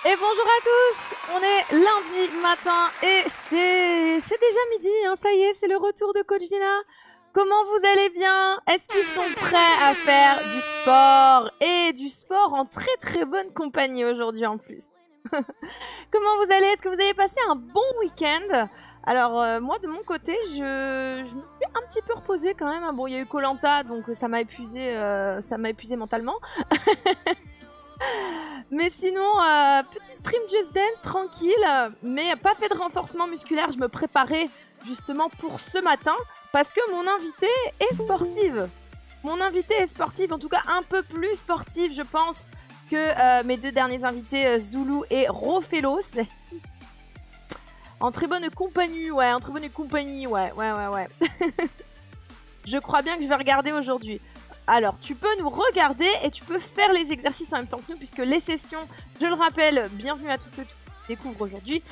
Et bonjour à tous, on est lundi matin et c'est déjà midi, hein, ça y est, c'est le retour de Coach Dina. Comment vous allez bien? Est-ce qu'ils sont prêts à faire du sport? Et du sport en très très bonne compagnie aujourd'hui en plus. Comment vous allez? Est-ce que vous avez passé un bon week-end? Alors moi de mon côté, je me suis un petit peu reposée quand même. Bon, il y a eu koh donc ça m'a épuisé mentalement. Mais sinon, petit stream Just Dance tranquille, mais pas fait de renforcement musculaire. Je me préparais justement pour ce matin parce que mon invitée est sportive. Mon invitée est sportive, en tout cas un peu plus sportive, je pense, que mes deux derniers invités, Zulu et Rofelos. En très bonne compagnie, ouais, ouais. Je crois bien que je vais regarder aujourd'hui. Alors, tu peux nous regarder et tu peux faire les exercices en même temps que nous, puisque les sessions, je le rappelle, bienvenue à tous ceux qui découvrent aujourd'hui.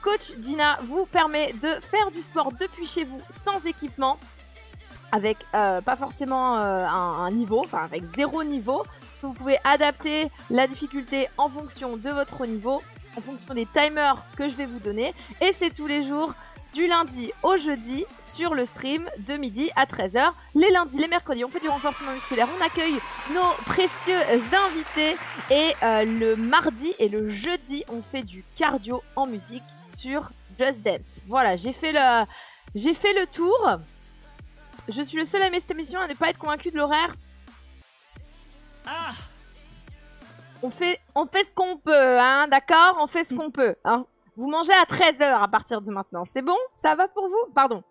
Coach Dina vous permet de faire du sport depuis chez vous sans équipement, avec pas forcément un niveau, enfin avec 0 niveau, parce que vous pouvez adapter la difficulté en fonction de votre niveau, en fonction des timers que je vais vous donner, et c'est tous les jours du lundi au jeudi sur le stream de midi à 13h. Les lundis, les mercredis, on fait du renforcement musculaire, on accueille nos précieux invités et le mardi et le jeudi, on fait du cardio en musique sur Just Dance. Voilà, j'ai fait le tour. Je suis le seul à aimer cette émission à ne pas être convaincu de l'horaire. On fait ce qu'on peut, hein, d'accord? On fait ce qu'on peut, hein. Vous mangez à 13h à partir de maintenant. C'est bon? Ça va pour vous? Pardon.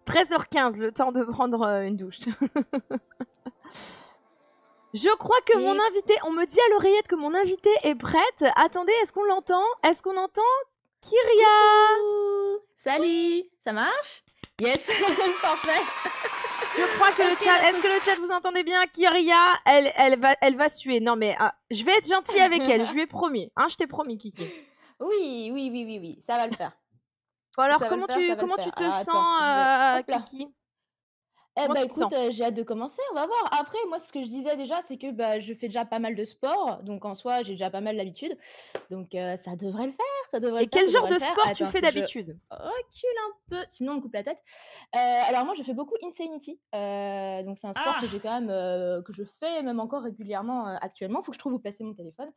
13h15, le temps de prendre une douche. Je crois que mon invité... On me dit à l'oreillette que mon invité est prête. Attendez, est-ce qu'on l'entend? Est-ce qu'on entend Kyria? Coucou. Salut. Ça marche? Yes. Parfait. Je crois que le chat... Est-ce que le chat vous entendez bien? Kyria, elle va suer. Non mais je vais être gentille avec elle. Je lui ai promis. Hein, je t'ai promis, Kiki. Oui, ça va le faire. Bon alors, comment tu te sens, Kiki? Eh bah écoute, j'ai hâte de commencer, on va voir. Après, moi, ce que je disais déjà, c'est que bah, je fais déjà pas mal de sport, donc en soi, j'ai déjà pas mal d'habitude. Donc ça devrait le faire, ça devrait Et le faire. quel genre de sport tu fais d'habitude? Recule un peu, sinon on me coupe la tête. Alors moi, je fais beaucoup Insanity, donc c'est un sport que j'ai quand même, que je fais même encore régulièrement actuellement. Faut que je trouve où placer mon téléphone.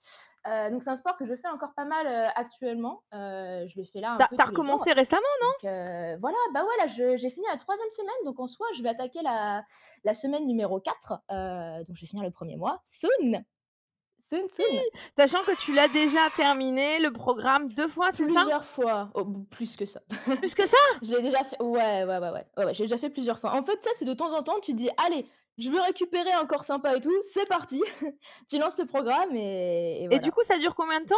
Donc c'est un sport que je fais encore pas mal actuellement. Je le fais là un peu. T'as recommencé récemment, non? Donc, voilà, bah ouais, là j'ai fini la 3e semaine, donc en soi, je vais attaquer la semaine numéro 4. Donc je vais finir le 1er mois. Soon. Sachant que tu l'as déjà terminé le programme 2 fois, c'est ça? Plusieurs fois. Oh, plus que ça. Plus que ça? Je l'ai déjà fait. Ouais. J'ai déjà fait plusieurs fois. En fait, ça, c'est de temps en temps, tu te dis, allez, je veux récupérer un corps sympa et tout, c'est parti. Tu lances le programme et voilà. Et du coup, ça dure combien de temps?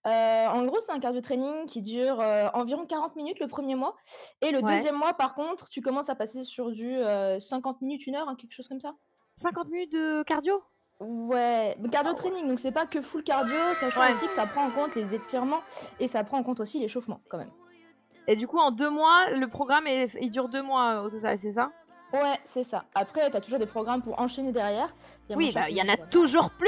En gros, c'est un cardio training qui dure environ 40 minutes le 1er mois. Et le 2e mois, par contre, tu commences à passer sur du 50 minutes, 1 heure, hein, quelque chose comme ça. 50 minutes de cardio? Ouais, cardio training, donc c'est pas que full cardio, sachant aussi que ça prend en compte les étirements et ça prend en compte aussi l'échauffement quand même. Et du coup, en 2 mois, le programme il dure 2 mois au total, c'est ça? Ouais, c'est ça. Après, t'as toujours des programmes pour enchaîner derrière. Oui, bah il y en a toujours plus.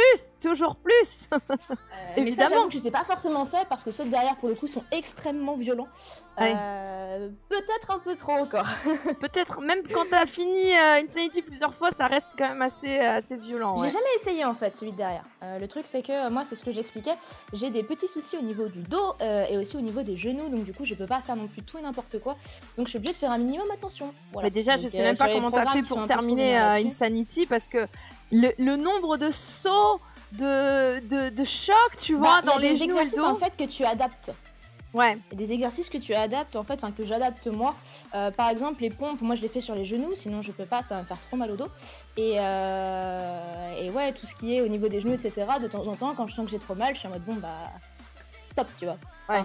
Mais ça, j'avoue que je sais pas forcément fait parce que ceux de derrière, pour le coup, sont extrêmement violents. Peut-être un peu trop encore. Peut-être, même quand t'as fini Insanity plusieurs fois, ça reste quand même assez violent. J'ai jamais essayé en fait celui de derrière. Le truc, c'est que moi, c'est ce que j'expliquais. J'ai des petits soucis au niveau du dos et aussi au niveau des genoux, donc du coup, je peux pas faire non plus tout et n'importe quoi. Donc, je suis obligée de faire un minimum attention. Voilà. Mais déjà, donc, je sais même pas comment t'as fait pour terminer Insanity parce que le nombre de sauts, de chocs, tu vois, dans les genoux et le dos. En fait, que tu adaptes. Ouais. Et des exercices que tu adaptes en fait, enfin que j'adapte moi. Par exemple, les pompes, moi je les fais sur les genoux, sinon je peux pas, ça va me faire trop mal au dos. Et ouais, tout ce qui est au niveau des genoux, etc. De temps en temps, quand je sens que j'ai trop mal, je suis en mode bon bah stop, tu vois. Ouais,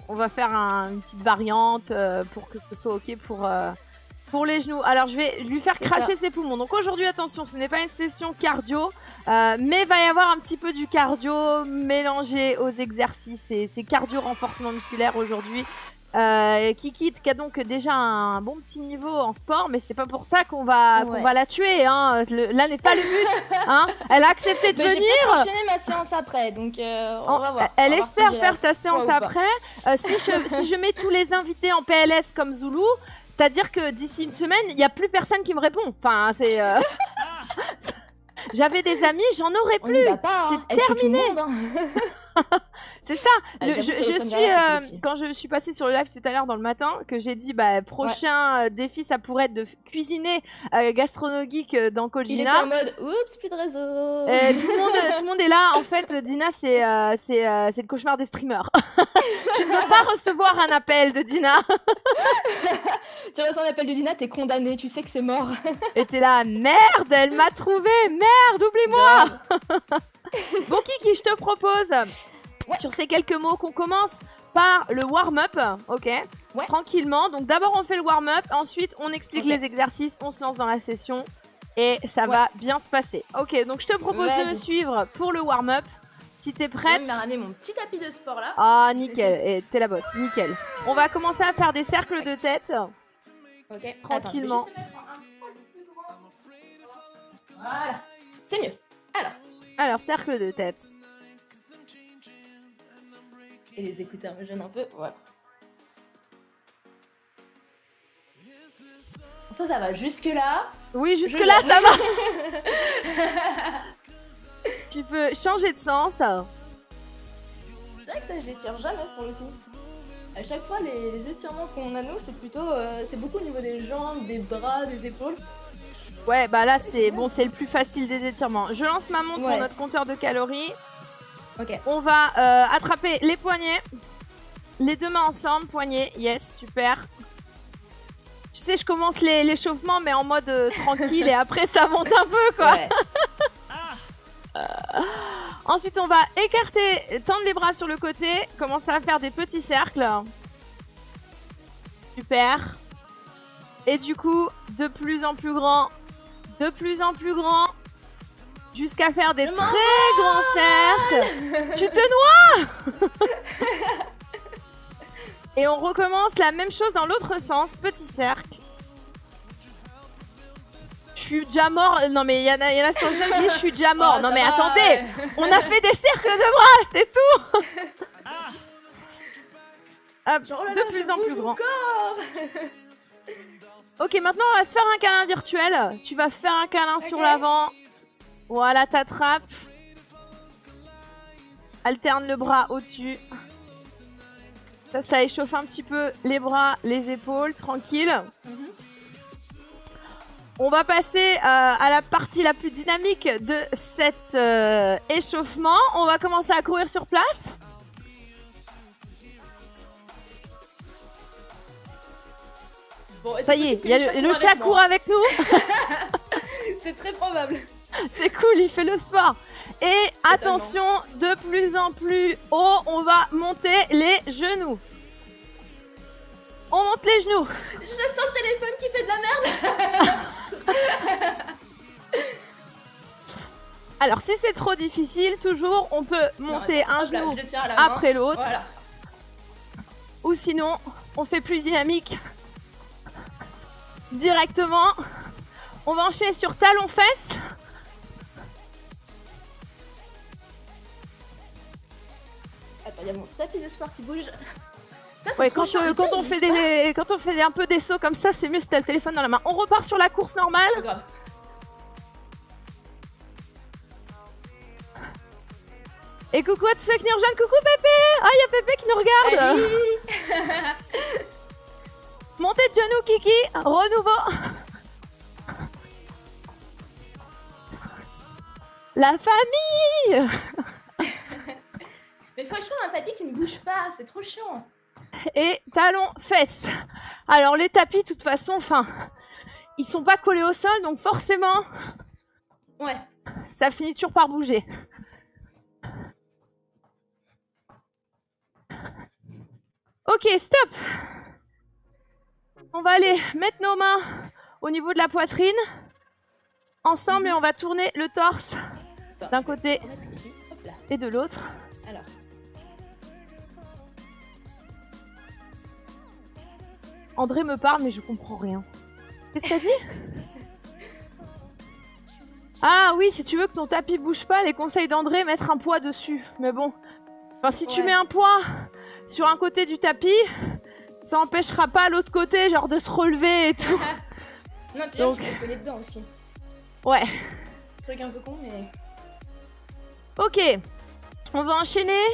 on va faire une petite variante pour que ce soit ok pour les genoux. Alors je vais lui faire cracher ses poumons. Donc aujourd'hui, attention, ce n'est pas une session cardio, mais il va y avoir un petit peu du cardio mélangé aux exercices. C'est cardio renforcement musculaire aujourd'hui. Kiki qui a donc déjà un bon petit niveau en sport, mais c'est pas pour ça qu'on va la tuer. Hein. Là n'est pas le but. Hein. Elle a accepté de venir. J'ai enchaîné ma séance après, donc on va voir. Elle espère faire sa séance après. Si je mets tous les invités en PLS comme Zoulou, c'est-à-dire que d'ici une semaine, il n'y a plus personne qui me répond. Enfin, c'est. J'avais des amis, j'en aurais plus. C'est terminé. C'est ça. Quand je suis passée sur le live tout à l'heure dans le matin, que j'ai dit prochain défi, ça pourrait être de cuisiner gastronomique dans Kojina. Il était en mode oups, plus de réseau. Tout le monde est là. En fait, Dina, c'est le cauchemar des streamers. Tu ne veux pas recevoir un appel de Dina. Tu reçois un appel de Dina, t'es condamné, tu sais que c'est mort. Et t'es là, merde, elle m'a trouvé, merde, oublie-moi. Bon Kiki, je te propose sur ces quelques mots qu'on commence par le warm-up, ok, tranquillement. Donc d'abord on fait le warm-up, ensuite on explique les exercices, on se lance dans la session et ça va bien se passer. Ok, donc je te propose de me suivre pour le warm-up. Si t'es prête. Je vais ramener mon petit tapis de sport là. Ah nickel, et t'es la boss, nickel. On va commencer à faire des cercles de tête. Ok, tranquillement. Voilà, c'est mieux. Alors, cercle de tête. Et les écouteurs me gênent un peu, voilà. Ça va jusque-là. Oui, jusque-là, ça va. Tu peux changer de sens. C'est vrai que ça, je les tire jamais pour le coup. À chaque fois, les étirements qu'on a nous, c'est plutôt... c'est beaucoup au niveau des jambes, des bras, des épaules. Ouais, bah là, c'est le plus facile des étirements. Je lance ma montre pour notre compteur de calories. Ok. On va attraper les poignets. Les deux mains ensemble, poignets. Yes, super. Tu sais, je commence l'échauffement, mais en mode tranquille. Et après, ça monte un peu, quoi. Ouais. Ensuite, on va écarter, tendre les bras sur le côté. Commencer à faire des petits cercles. Super. Et du coup, de plus en plus grand. De plus en plus grand. Jusqu'à faire des très grands cercles. Tu te noies. Et on recommence la même chose dans l'autre sens. Petit cercle. Je suis déjà mort. Non mais il y en a sur le jeu qui disent je suis déjà mort. Non mais attendez. On a fait des cercles de bras, c'est tout. Hop, de plus en plus grand. Ok, maintenant on va se faire un câlin virtuel. Tu vas faire un câlin sur l'avant. Voilà, t'attrapes. Alterne le bras au-dessus. Ça échauffe un petit peu les bras, les épaules, tranquille. On va passer à la partie la plus dynamique de cet échauffement. On va commencer à courir sur place. Bon, ça y est, le chat court avec nous. C'est très probable. C'est cool, il fait le sport. Et attention, de plus en plus haut, on va monter les genoux. On monte les genoux. Je sens le téléphone qui fait de la merde. Alors, si c'est trop difficile, toujours, on peut monter un genou après l'autre. Voilà. Ou sinon, on fait plus dynamique. Directement, on va enchaîner sur talons-fesses. Attends, il y a mon tapis de sport qui bouge. Ouais, quand on fait un peu des sauts comme ça, c'est mieux si t'as le téléphone dans la main. On repart sur la course normale. Et coucou à tous ceux qui nous rejoignent. Coucou Pépé. Ah, il y a Pépé qui nous regarde. Montée de genoux, Kiki. Renouveau. La famille. Mais franchement, un tapis qui ne bouge pas, c'est trop chiant. Et talons, fesses. Alors les tapis, de toute façon, ils sont pas collés au sol, donc forcément, ça finit toujours par bouger. Ok, stop. On va aller mettre nos mains au niveau de la poitrine, ensemble, et on va tourner le torse d'un côté et de l'autre. Alors. André me parle, mais je comprends rien. Qu'est-ce que t'as dit? Ah oui, si tu veux que ton tapis bouge pas, les conseils d'André, mettre un poids dessus. Mais bon, enfin, si tu mets un poids sur un côté du tapis, ça empêchera pas l'autre côté, genre de se relever et tout. Non, puis donc... là, tu peux coller dedans aussi. Ouais. Truc un peu con, mais... Ok, on va enchaîner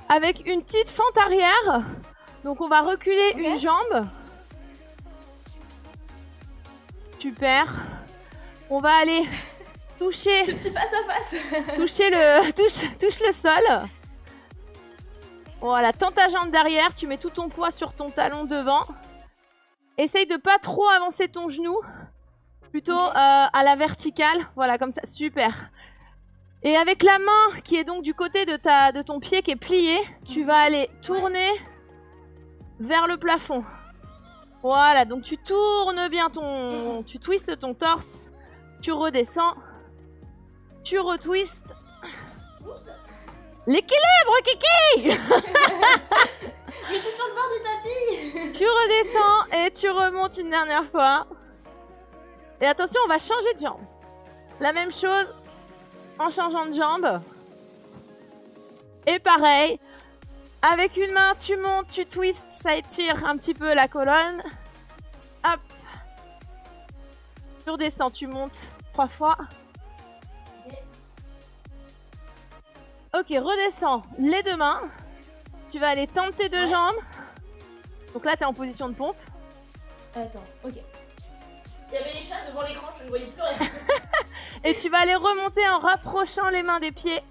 avec une petite fente arrière. Donc on va reculer une jambe. Super. On va aller toucher... Ce petit face à face. touche le sol. Voilà, tends ta jambe derrière, tu mets tout ton poids sur ton talon devant. Essaye de pas trop avancer ton genou. Plutôt à la verticale. Voilà, comme ça, super. Et avec la main qui est donc du côté de ton pied qui est plié, tu vas aller tourner vers le plafond. Voilà, donc tu tournes bien tu twistes ton torse, tu redescends, tu retwistes. L'équilibre, Kiki. Mais je suis sur le bord du tapis. Tu redescends et tu remontes une dernière fois. Et attention, on va changer de jambe. La même chose en changeant de jambe. Et pareil, avec une main, tu montes, tu twistes, ça étire un petit peu la colonne. Hop. Tu redescends, tu montes 3 fois. Ok, redescends les 2 mains. Tu vas aller tendre tes 2 jambes. Donc là, tu es en position de pompe. Attends, ok. Il y avait les chats devant l'écran, je ne voyais plus rien. Et tu vas aller remonter en rapprochant les mains des pieds.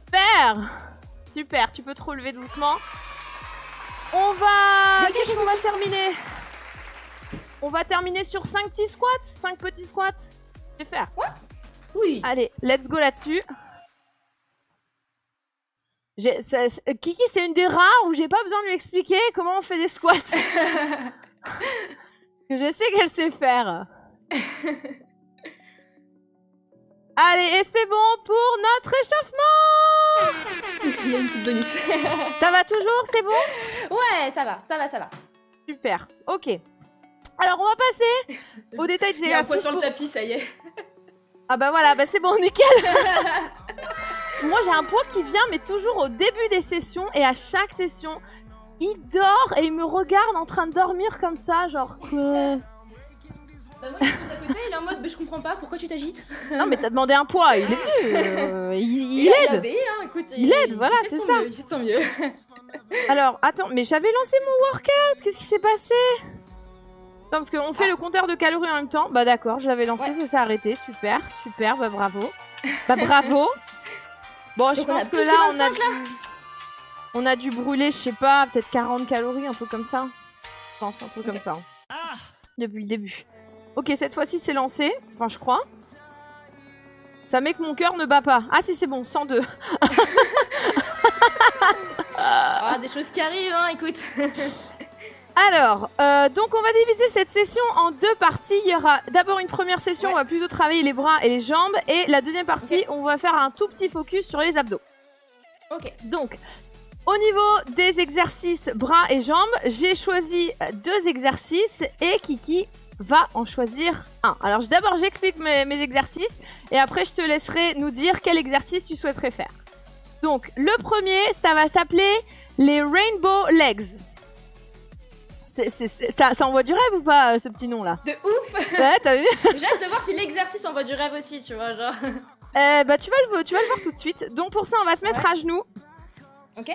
Super. Super, tu peux te relever doucement. On va... Qu'est-ce qu'on va terminer? On va terminer sur 5 petits squats. 5 petits squats. Je vais faire. Quoi? Oui. Allez, let's go là-dessus. Kiki, c'est une des rares où j'ai pas besoin de lui expliquer comment on fait des squats. Je sais qu'elle sait faire. Allez, et c'est bon pour notre échauffement. Il y a une petite bonus. Ça va toujours, c'est bon? Ouais, ça va. Super, ok. Alors, on va passer aux détails des exercices. Il y a un poids sur le tapis, ça y est. Ah bah voilà, bah c'est bon, nickel. Moi, j'ai un poids qui vient, mais toujours au début des sessions. Et à chaque session, il dort et il me regarde en train de dormir comme ça, genre... Bah moi, il est à côté, il est en mode, mais je comprends pas, pourquoi tu t'agites? Non, mais t'as demandé un poids, il est venu, il aide. Il a obéi, hein, écoute, il aide, voilà, c'est ça. Il fait de son mieux. Alors, attends, mais j'avais lancé mon workout, qu'est-ce qui s'est passé? Non, parce qu'on fait le compteur de calories en même temps. Bah d'accord, je l'avais lancé, ça s'est arrêté, super, bah bravo. Bah bravo. Bon, je pense que là, on a dû brûler, je sais pas, peut-être 40 calories, un truc comme ça. Je pense, un truc comme ça. Depuis le début. Ok, cette fois-ci, c'est lancé. Enfin, je crois. Ça met que mon cœur ne bat pas. Ah si, c'est bon, 102. Ah, des choses qui arrivent, hein, écoute. Alors, donc on va diviser cette session en 2 parties. Il y aura d'abord une première session, on va plutôt travailler les bras et les jambes. Et la deuxième partie, on va faire un tout petit focus sur les abdos. Ok. Donc, au niveau des exercices bras et jambes, j'ai choisi 2 exercices et Kiki va en choisir un. Alors d'abord, j'explique mes exercices et après, je te laisserai nous dire quel exercice tu souhaiterais faire. Donc, le premier, ça va s'appeler les Rainbow Legs. Ça envoie du rêve ou pas, ce petit nom là? De ouf. Ouais, t'as vu? J'ai hâte de voir si l'exercice envoie du rêve aussi, tu vois, genre. Bah tu vas le voir tout de suite. Donc pour ça, on va se mettre à genoux. Ok.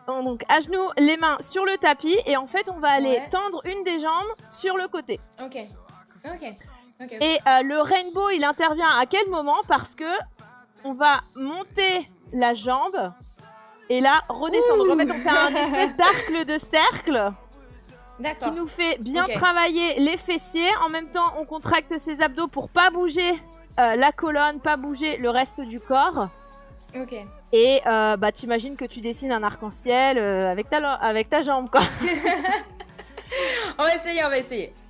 Donc à genoux, les mains sur le tapis. Et en fait, on va aller tendre une des jambes sur le côté. Ok. Et le rainbow, il intervient à quel moment? Parce que on va monter la jambe et là, redescendre. Donc en fait, on fait un espèce d'arc de cercle. Qui nous fait bien travailler les fessiers. En même temps, on contracte ses abdos pour pas bouger la colonne, pas bouger le reste du corps. Ok. Et bah t'imagines que tu dessines un arc-en-ciel avec ta jambe, quoi. On va essayer.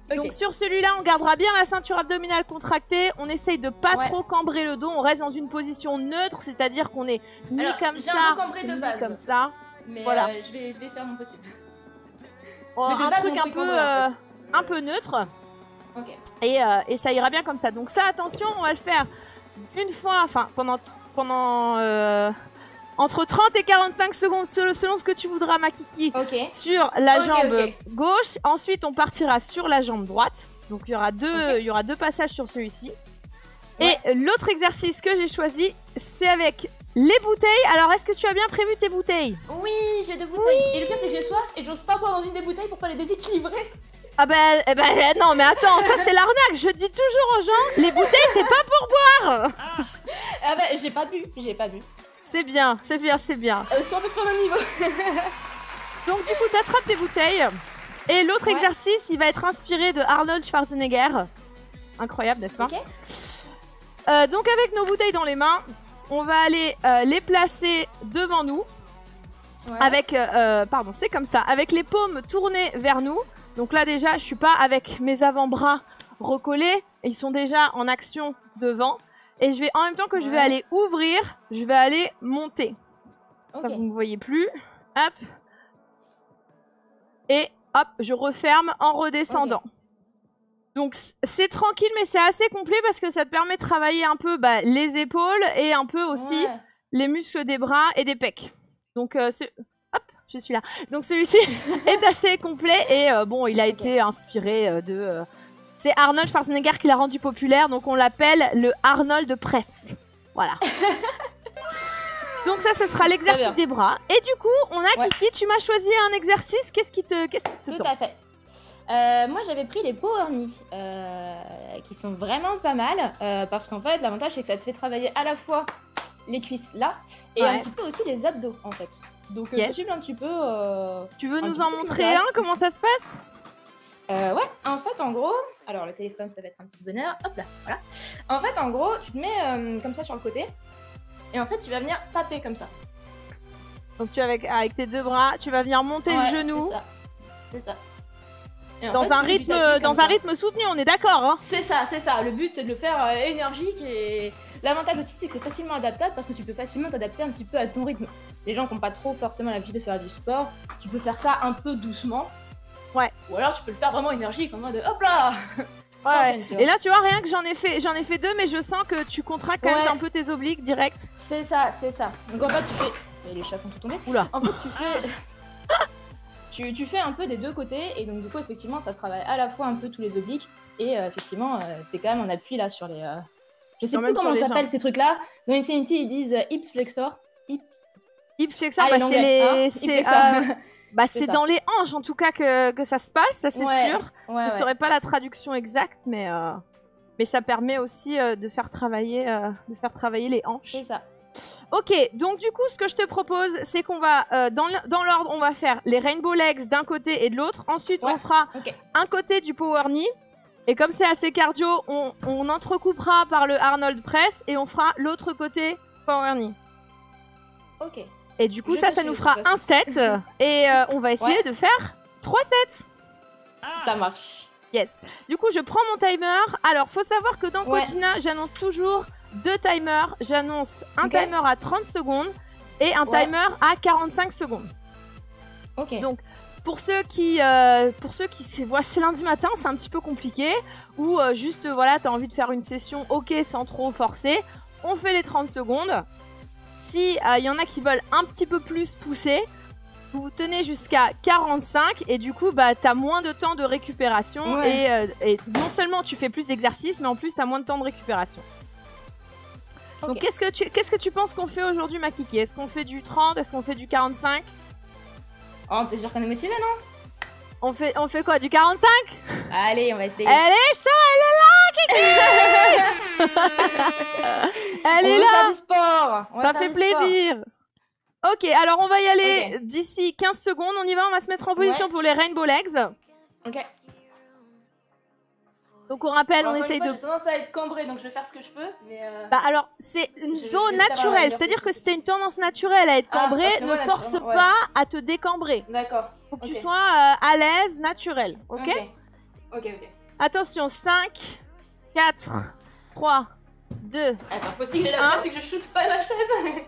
Okay. Donc sur celui-là, on gardera bien la ceinture abdominale contractée. On essaye de pas trop cambrer le dos. On reste dans une position neutre, c'est-à-dire qu'on est ni comme ça, cambré de ni base. comme ça. Mais Voilà. je vais faire mon possible. Oh, Mais de un base, truc on fait combo, en fait. un peu neutre. Ok. Et ça ira bien comme ça. Donc ça, attention, on va le faire une fois, enfin pendant entre 30 et 45 secondes selon ce que tu voudras, ma kiki, Ok. sur la Ok, jambe ok. gauche. Ensuite, on partira sur la jambe droite. Donc il y aura Ok. il y aura deux passages sur celui-ci. Ouais. Et l'autre exercice que j'ai choisi, c'est avec les bouteilles. Alors, est-ce que tu as bien prévu tes bouteilles? Oui, j'ai 2 bouteilles. Et le pire, c'est que j'ai soif et j'ose pas boire dans une des bouteilles pour pas les déséquilibrer. Ah ben, non, mais attends, ça c'est l'arnaque. Je dis toujours aux gens, les bouteilles, c'est pas pour boire. Ah bah, j'ai pas bu. C'est bien, c'est bien, c'est bien. Elles sont à peu près au même niveau. Donc du coup, t'attrapes tes bouteilles. Et l'autre Ouais. exercice, il va être inspiré de Arnold Schwarzenegger. Incroyable, n'est-ce pas? Ok. Donc avec nos bouteilles dans les mains, on va aller les placer devant nous. Ouais. Avec, pardon, c'est comme ça. Avec les paumes tournées vers nous. Donc là déjà, je suis pas avec mes avant-bras recollés. Ils sont déjà en action devant. Et je vais, en même temps que je vais Ouais. aller ouvrir, je vais aller monter. Ok. Ça, vous ne me voyez plus. Hop. Et hop, je referme en redescendant. Donc c'est tranquille, mais c'est assez complet parce que ça te permet de travailler un peu les épaules et un peu aussi Ouais. les muscles des bras et des pecs. Donc hop, je suis là. Donc celui-ci est assez complet et bon, il a été inspiré de... c'est Arnold Schwarzenegger qui l'a rendu populaire, donc on l'appelle le Arnold de presse. Voilà. Donc ça, ce sera l'exercice des bras. Et du coup, on a Ouais. Kiki, tu m'as choisi un exercice. Qu'est-ce qui te Tout tente? à fait. Moi, j'avais pris les power knees, qui sont vraiment pas mal, parce qu'en fait, l'avantage, c'est que ça te fait travailler à la fois les cuisses là, et Ouais. un petit peu aussi les abdos, en fait. Donc, Yes. ça cible un petit peu... Tu veux un nous petit en peu ce qui montrer m'intéresse. un? Comment ça se passe? Ouais, en fait, en gros... Alors, le téléphone, ça va être un petit bonheur. Hop là, voilà. En fait, en gros, tu te mets comme ça sur le côté, et en fait, tu vas venir taper comme ça. Donc tu avec tes deux bras, tu vas venir monter le Ouais, genou C'est ça. Et en dans fait, un tu fais du tapis rythme comme ça. soutenu, on est d'accord, hein? C'est ça. Le but, c'est de le faire énergique et l'avantage aussi, c'est que c'est facilement adaptable parce que tu peux facilement t'adapter un petit peu à ton rythme. Les gens qui n'ont pas trop forcément l'habitude de faire du sport, tu peux faire ça un peu doucement. Ouais. Ou alors tu peux le faire vraiment énergique en mode hop là. Ouais. Enchaîne, tu vois. Et là, tu vois, rien que j'en ai fait deux, mais je sens que tu contractes quand même Ouais. un peu tes obliques direct. C'est ça. Donc en fait, tu fais. Et les chats font tout tomber. Oula. En fait, tu fais. tu fais un peu des deux côtés et donc du coup, effectivement, ça travaille à la fois un peu tous les obliques et effectivement, t'es quand même en appui là sur les. Je sais Quand plus même sur comment les ça s'appelle jambes. ces trucs-là. Dans Insanity, ils disent hips flexor. Hip flexor, Ah, les c'est longuets, hein, hip c'est flexor. C'est c'est ça. dans les hanches en tout cas que ça se passe, ça c'est Ouais. sûr. Ouais, Je ouais. saurais pas la traduction exacte, mais ça permet aussi de faire travailler les hanches. C'est ça. Ok, donc du coup, ce que je te propose, c'est qu'on va, dans l'ordre, on va faire les rainbow legs d'un côté et de l'autre. Ensuite, Ouais. on fera Ok. un côté du power knee. Et comme c'est assez cardio, on entrecoupera par le Arnold press et on fera l'autre côté power knee. Ok. Et du coup, Je ça vais nous suivre, fera de toute un set. Et on va essayer Ouais. de faire 3 sets. Ça marche. Yes. Du coup, je prends mon timer. Alors, faut savoir que dans Ouais. Coachina, j'annonce toujours 2 timers. J'annonce un Ok. timer à 30 secondes et un Ouais. timer à 45 secondes. Ok. Donc, pour ceux qui c'est lundi matin, c'est un petit peu compliqué, ou juste voilà, t'as envie de faire une session ok sans trop forcer, on fait les 30 secondes. Si y en a qui veulent un petit peu plus pousser, vous tenez jusqu'à 45 et du coup t'as moins de temps de récupération Ouais. et non seulement tu fais plus d'exercices, mais en plus t'as moins de temps de récupération. Ok. Donc qu'est-ce que tu penses qu'on fait aujourd'hui, ma Kiki? Est-ce qu'on fait du 30? Est-ce qu'on fait du 45? Oh, on peut dire qu'on est motivé, non? On fait quoi, du 45? Allez, on va essayer. Elle est chaude, elle est là, Kiki. Elle On est veut là. faire du sport. On va Ça faire fait du sport. plaisir. Ok, alors on va y aller d'ici 15 secondes. On y va, on va se mettre en position Ouais. pour les rainbow legs. Ok. Donc on rappelle, on Encore une essaye fois, de... J'ai tendance à être cambrée, donc je vais faire ce que je peux. Mais Bah alors, c'est une Je- dos j'espère avoir naturelle. la C'est-à-dire que meilleure si t'as une tendance naturelle à être Ah, cambrée, parce que ne moi, force naturellement, ouais. pas à te décambrer. D'accord. Faut que Ok. tu sois à l'aise, naturel. Ok, Ok. Attention, 5, 4, 3, 2. Attends, faut aussi que j'ai la place et que je shoote pas ma chaise.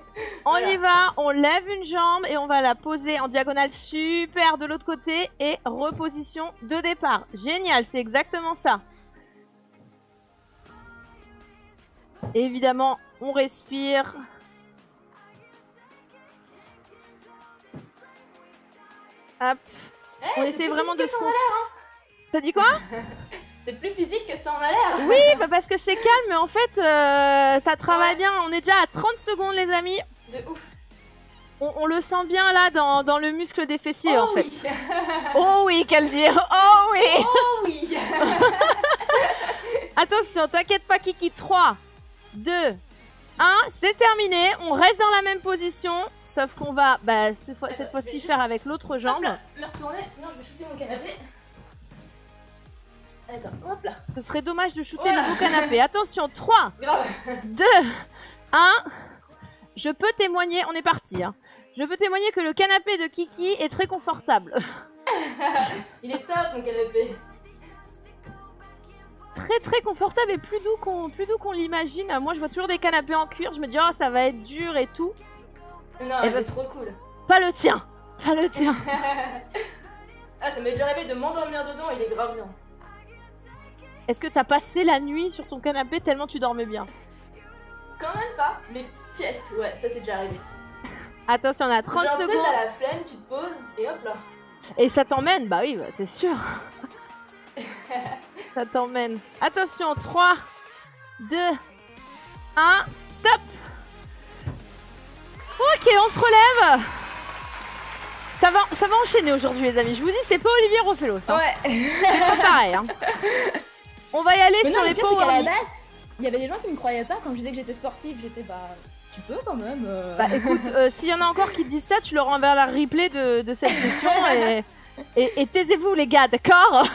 On y va, on lève une jambe et on va la poser en diagonale super de l'autre côté et reposition de départ. Génial, c'est exactement ça. Évidemment, on respire. Hop. On essaie vraiment de se concentrer. T'as dit quoi? C'est plus physique que ça en a l'air. Oui, bah parce que c'est calme, mais en fait, ça travaille bien. On est déjà à 30 secondes, les amis. De ouf. On le sent bien là dans le muscle des fessiers, en fait. Oui. Oh oui, qu'elle dit. Oh oui. Oh oui. Attention, t'inquiète pas, Kiki. 3, 2, 1, c'est terminé. On reste dans la même position, sauf qu'on va cette fois-ci faire avec l'autre jambe. Me retourner, sinon je vais shooter mon canapé. Attends, hop là. Ce serait dommage de shooter le beau canapé. Attention, 3, Grave. 2, 1. Je peux témoigner, on est parti. Hein. Je peux témoigner que le canapé de Kiki est très confortable. Il est top mon canapé. Très très confortable et plus doux qu'on l'imagine. Moi je vois toujours des canapés en cuir, je me dis oh ça va être dur et tout. Non, et il est trop cool. Pas le tien, pas le tien. Ah ça m'est déjà arrivé de m'endormir dedans, il est grave bien. Est-ce que t'as passé la nuit sur ton canapé tellement tu dormais bien? Quand même pas, mais petites siestes, ouais, ça c'est déjà arrivé. Attention, on a 30 genre, secondes. Tu sais, t'as la flemme, tu te poses et hop là. Et ça t'emmène? Bah oui, bah, c'est sûr. Ça t'emmène. Attention, 3, 2, 1, stop. Ok, on se relève. Ça va enchaîner aujourd'hui les amis. Je vous dis, c'est pas Olivier Rofelos. Hein. Ouais. C'est pas pareil. Hein. On va y aller mais sur non, les power power. À la base, il y avait des gens qui me croyaient pas quand je disais que j'étais sportive. J'étais tu peux quand même. Bah écoute, s'il y en a encore qui te disent ça, tu leur enverras la replay de cette session et taisez-vous les gars, d'accord?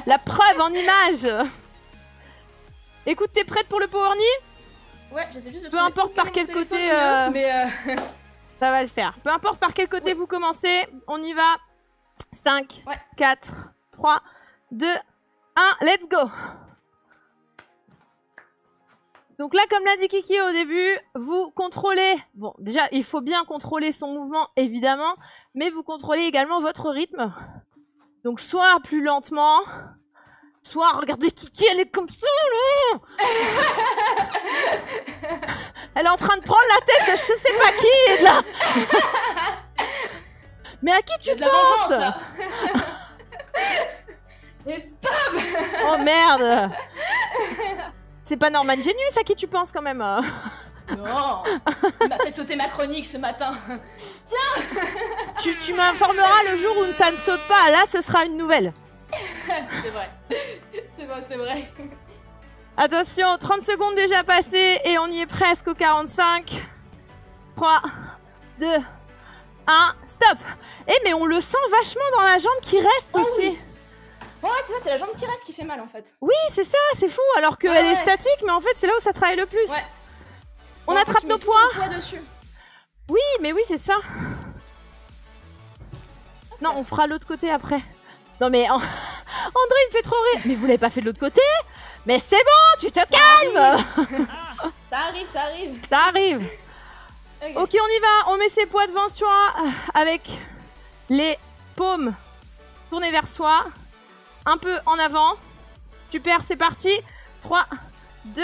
La preuve en image. Écoute, t'es prête pour le power knee? Ouais, j'essaie juste de peu importe par quel côté, ça va le faire. Peu importe par quel côté vous commencez, on y va. 5, 4, 3, 2, 1, let's go. Donc là, comme l'a dit Kiki au début, vous contrôlez... Bon, déjà, il faut bien contrôler son mouvement, évidemment, mais vous contrôlez également votre rythme. Donc soit plus lentement, soit, regardez Kiki, elle est comme ça, là. Elle est en train de prendre la tête de je sais pas qui, et là. Mais à qui tu penses? Et bam. Oh merde. C'est pas Norman Genius à qui tu penses quand même? Non. Il m'a fait sauter ma chronique ce matin. Tiens. Tu m'informeras le jour où ça ne saute pas. Là, ce sera une nouvelle. C'est vrai. C'est vrai. Attention, 30 secondes déjà passées et on y est presque au 45. 3, 2, 1, stop. Eh mais on le sent vachement dans la jambe qui reste aussi. Oui. Ouais, c'est ça, c'est la jambe qui reste qui fait mal en fait. Oui, c'est ça, c'est fou. Alors qu'elle est statique, mais en fait, c'est là où ça travaille le plus. Ouais. On attrape nos poids. Dessus. Oui, mais oui, c'est ça. Non, on fera l'autre côté après. Non mais André, il me fait trop rire. Mais vous l'avez pas fait de l'autre côté? Mais c'est bon, tu te calmes. Ça arrive, ça arrive. Ça arrive. Okay. Ok, on y va. On met ses poids devant soi avec les paumes tournées vers soi. Un peu en avant. Super, c'est parti. 3, 2,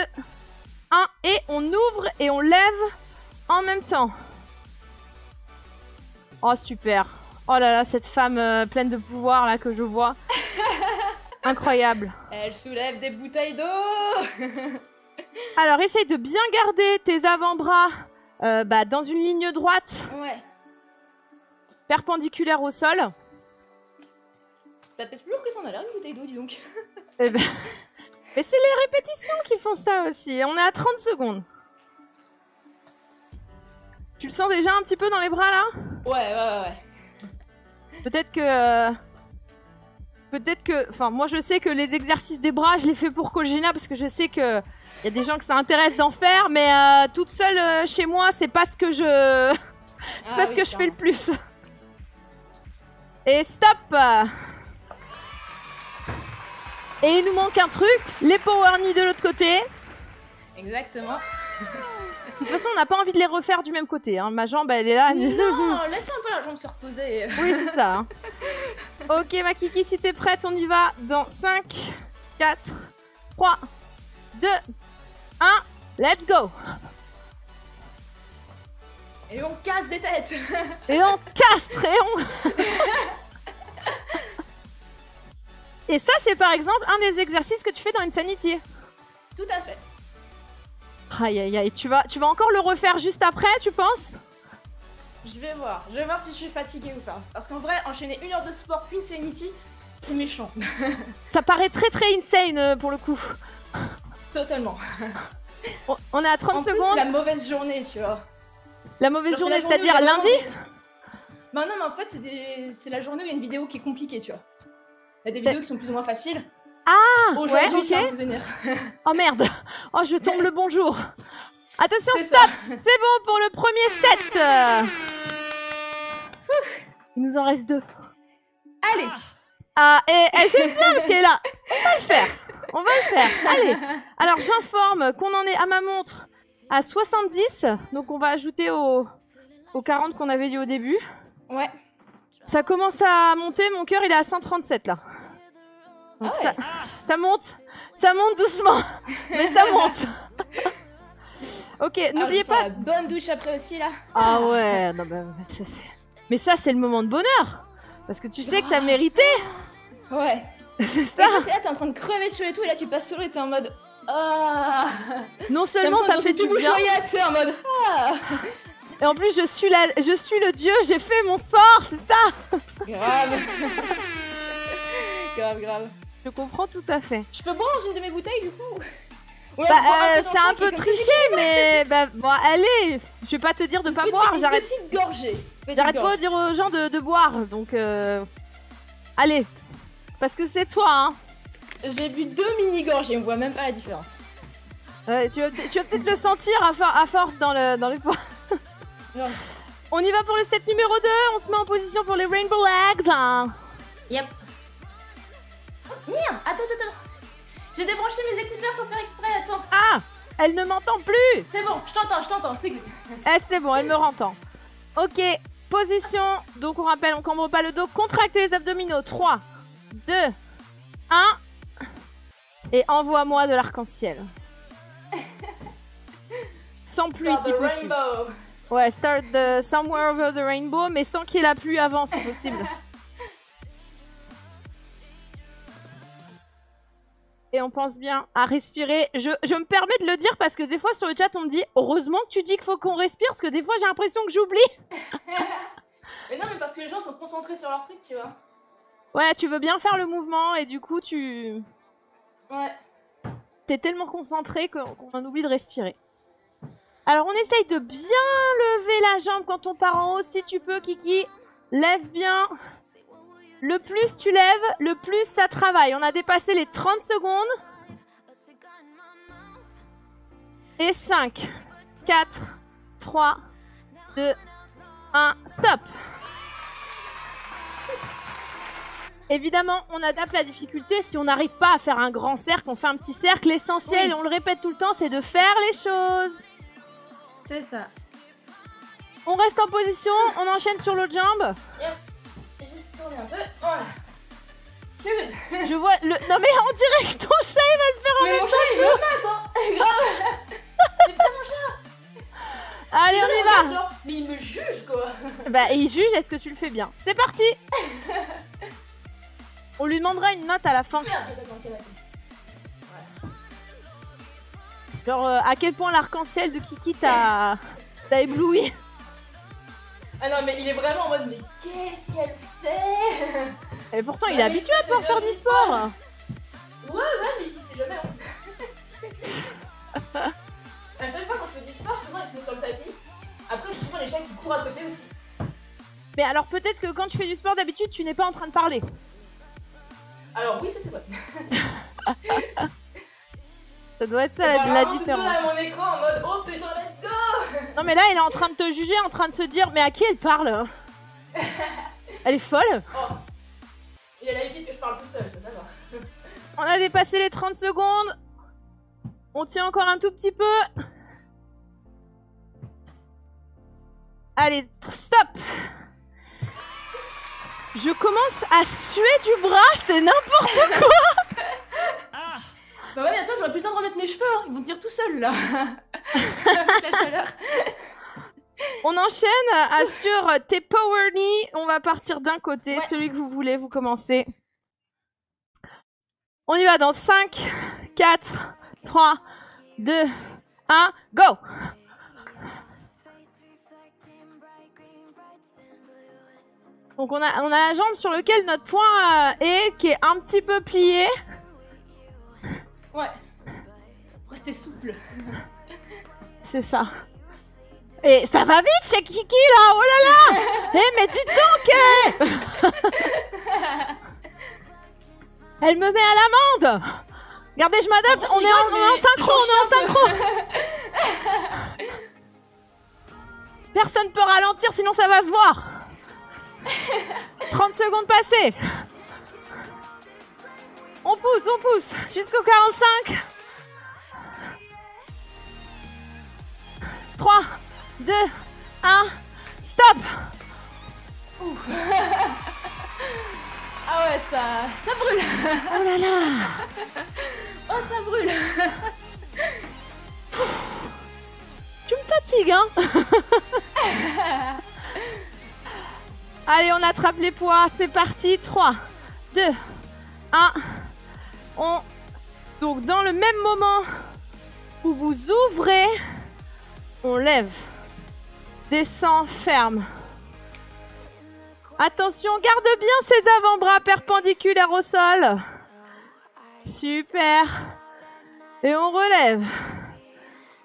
1. Et on ouvre et on lève en même temps. Oh, super. Oh là là, cette femme pleine de pouvoir là que je vois. Incroyable. Elle soulève des bouteilles d'eau. Alors, essaye de bien garder tes avant-bras dans une ligne droite. Ouais. Perpendiculaire au sol. Ça pèse plus lourd que ça en a l'air une bouteille d'eau, dis donc. Mais c'est les répétitions qui font ça aussi. On est à 30 secondes. Tu le sens déjà un petit peu dans les bras là? Ouais. Peut-être que... Enfin, moi je sais que les exercices des bras, je les fais pour Colgina parce que je sais que y a des gens que ça intéresse d'en faire, mais toute seule chez moi, c'est pas ce que je... c'est pas ce que je fais le plus. Et stop! Et il nous manque un truc, les power knee de l'autre côté. Exactement. De toute façon, on n'a pas envie de les refaire du même côté. Hein. Ma jambe, elle est là. Non, laisse un peu la jambe se reposer. Oui, c'est ça. Hein. Ok, ma Kiki, si t'es prête, on y va dans 5, 4, 3, 2, 1, let's go! Et on casse des têtes. Et on castre et on... Et ça, c'est par exemple un des exercices que tu fais dans Insanity. Tout à fait. Aïe aïe aïe, tu vas encore le refaire juste après, tu penses? Je vais voir si je suis fatiguée ou pas. Parce qu'en vrai, enchaîner 1 heure de sport puis Insanity, c'est méchant. Ça paraît très très insane pour le coup. Totalement. On est à 30 secondes. C'est la mauvaise journée, tu vois. La mauvaise journée, c'est-à-dire lundi? Bah non, mais en fait, c'est la journée où il y a une vidéo qui est compliquée, tu vois. Il y a des vidéos qui sont plus ou moins faciles. Ah, ouais, ok. C'est un peu vénère. Oh merde. Oh, je tombe le bonjour. Attention, stop. C'est bon pour le premier set. Il nous en reste 2. Allez. Ah, et j'aime bien parce qu'elle est là. On va le faire. Allez. Alors, j'informe qu'on en est à ma montre à 70. Donc, on va ajouter aux 40 qu'on avait dit au début. Ouais. Ça commence à monter. Mon cœur, il est à 137 là. Donc ça monte doucement, mais ça monte. Ok, n'oubliez pas. La bonne douche après aussi là. Ah ouais, non, mais ça c'est le moment de bonheur, parce que tu sais que t'as mérité. Ouais. C'est ça. Et là t'es en train de crever de chaud et tout, et là tu passes sur et t'es en mode. Ah. Non seulement ça fait du bien. C'est en mode. Ah. Et en plus je suis le dieu, j'ai fait mon sport, c'est ça. Grave. Grave. Je comprends tout à fait. Je peux boire dans une de mes bouteilles du coup? C'est un peu triché, mais bon, allez, je vais pas te dire de pas boire, j'arrête. Petite gorgée. J'arrête pas de dire aux gens de boire, donc allez, parce que c'est toi, hein. J'ai bu 2 mini-gorgées, on voit même pas la différence. Tu vas peut-être le sentir à force dans les poids. On y va pour le set numéro 2, on se met en position pour les Rainbow Legs. Hein. Yep. Merde, attends. J'ai débranché mes écouteurs sans faire exprès, attends. Ah, elle ne m'entend plus. C'est bon, je t'entends, c'est good. C'est bon, elle me entend. Ok, position. Donc on rappelle, on cambre pas le dos, contractez les abdominaux. 3, 2, 1. Et envoie-moi de l'arc-en-ciel. Sans pluie si possible. Rainbow. Ouais, start the somewhere over the rainbow, mais sans qu'il y ait la pluie avant si possible. Et on pense bien à respirer. Je me permets de le dire parce que des fois sur le chat on me dit heureusement que tu dis qu'il faut qu'on respire parce que des fois j'ai l'impression que j'oublie. Mais non, mais parce que les gens sont concentrés sur leur truc, tu vois. Ouais, tu veux bien faire le mouvement et du coup Ouais. T'es tellement concentré qu'on en oublie de respirer. Alors on essaye de bien lever la jambe quand on part en haut si tu peux, Kiki. Lève bien. Le plus tu lèves, le plus ça travaille. On a dépassé les 30 secondes. Et 5, 4, 3, 2, 1, stop. Évidemment, on adapte la difficulté. Si on n'arrive pas à faire un grand cercle, on fait un petit cercle. L'essentiel, on le répète tout le temps, c'est de faire les choses. C'est ça. On reste en position, on enchaîne sur l'autre jambe. Yep. Juste tourner un peu. Voilà. Good. Je vois le... Non mais on dirait que ton chat il va le faire en même temps. Mais mon chat il veut pas quoi. Grave. C'est pas mon chat. Allez, on y va. Genre, mais il me juge quoi. Bah il juge, est-ce que tu le fais bien? C'est parti. On lui demandera une note à la fin. Merde, d'accord, ok, d'accord. Genre à quel point l'arc-en-ciel de Kiki t'a ébloui. Ah non mais il est vraiment en mode mais qu'est-ce qu'elle fait? Et pourtant il est habitué à pouvoir faire du sport. Ouais mais il s'y fait jamais. À chaque fois quand je fais du sport, souvent il se met sur le tapis. Après souvent les chats qui courent à côté aussi. Mais alors peut-être que quand tu fais du sport d'habitude tu n'es pas en train de parler. Alors oui ça c'est vrai. Ça doit être ça la différence. Je suis à mon écran en mode oh putain let's go. Non mais là elle est en train de te juger, en train de se dire mais à qui elle parle? Elle est folle. Oh. Il a l'habitude que je parle toute seule, ça va. On a dépassé les 30 secondes. On tient encore un tout petit peu. Allez, stop. Je commence à suer du bras, c'est n'importe quoi. Bah ouais, bientôt j'aurais plus besoin de remettre mes cheveux, hein. Ils vont tenir tout seuls là. Avec la chaleur. On enchaîne sur tes power knee. On va partir d'un côté, celui que vous voulez, vous commencez. On y va dans 5, 4, 3, 2, 1, go! Donc on a la jambe sur laquelle notre poing est, qui est un petit peu pliée. Ouais. Restez souple. C'est ça. Et ça va vite chez Kiki là, oh là là. Eh mais dites donc elle me met à l'amende. Regardez, je m'adapte, on est en synchro, on est en synchro. Personne peut ralentir sinon ça va se voir. 30 secondes passées. On pousse jusqu'au 45. 3, 2, 1, stop. Ah ouais, ça brûle. Oh là là. Oh, ça brûle. Tu me fatigues, hein. Allez, on attrape les poids, c'est parti. 3, 2, 1. Donc, dans le même moment où vous ouvrez, on lève. Descend, ferme. Attention, garde bien ses avant-bras perpendiculaires au sol. Super. Et on relève.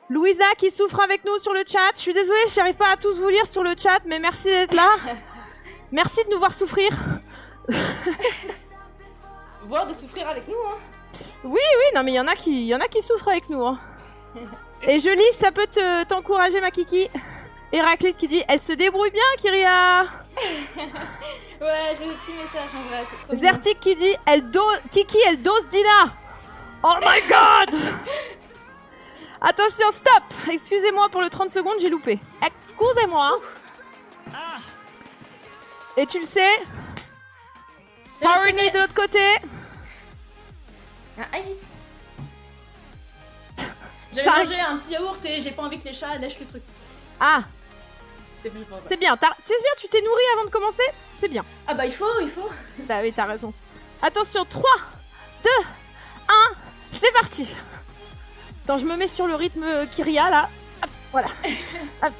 Louisa qui souffre avec nous sur le chat. Je suis désolée, je n'arrive pas à tous vous lire sur le chat, mais merci d'être là. Merci de nous voir souffrir. Voir de souffrir avec nous, hein. Oui, non mais il y en a qui souffrent avec nous, hein. Et je lis, ça peut t'encourager ma Kiki. Héraclite qui dit, elle se débrouille bien, Kyria. Ouais, j'ai des petits messages en vrai, c'est trop Zertic qui dit, Kiki, elle dose Dina. Oh my god. Attention, stop. Excusez-moi pour le 30 secondes, j'ai loupé. Excusez-moi. Et tu le sais, power knee de l'autre côté. Un ice. J'avais mangé un petit yaourt et j'ai pas envie que les chats lèchent le truc. Ah, c'est bien. Tu t'es nourri avant de commencer? C'est bien. Ah bah il faut. Bah oui, t'as raison. Attention, 3, 2, 1, c'est parti. Attends, je me mets sur le rythme Kyria là. Hop, voilà. Hop.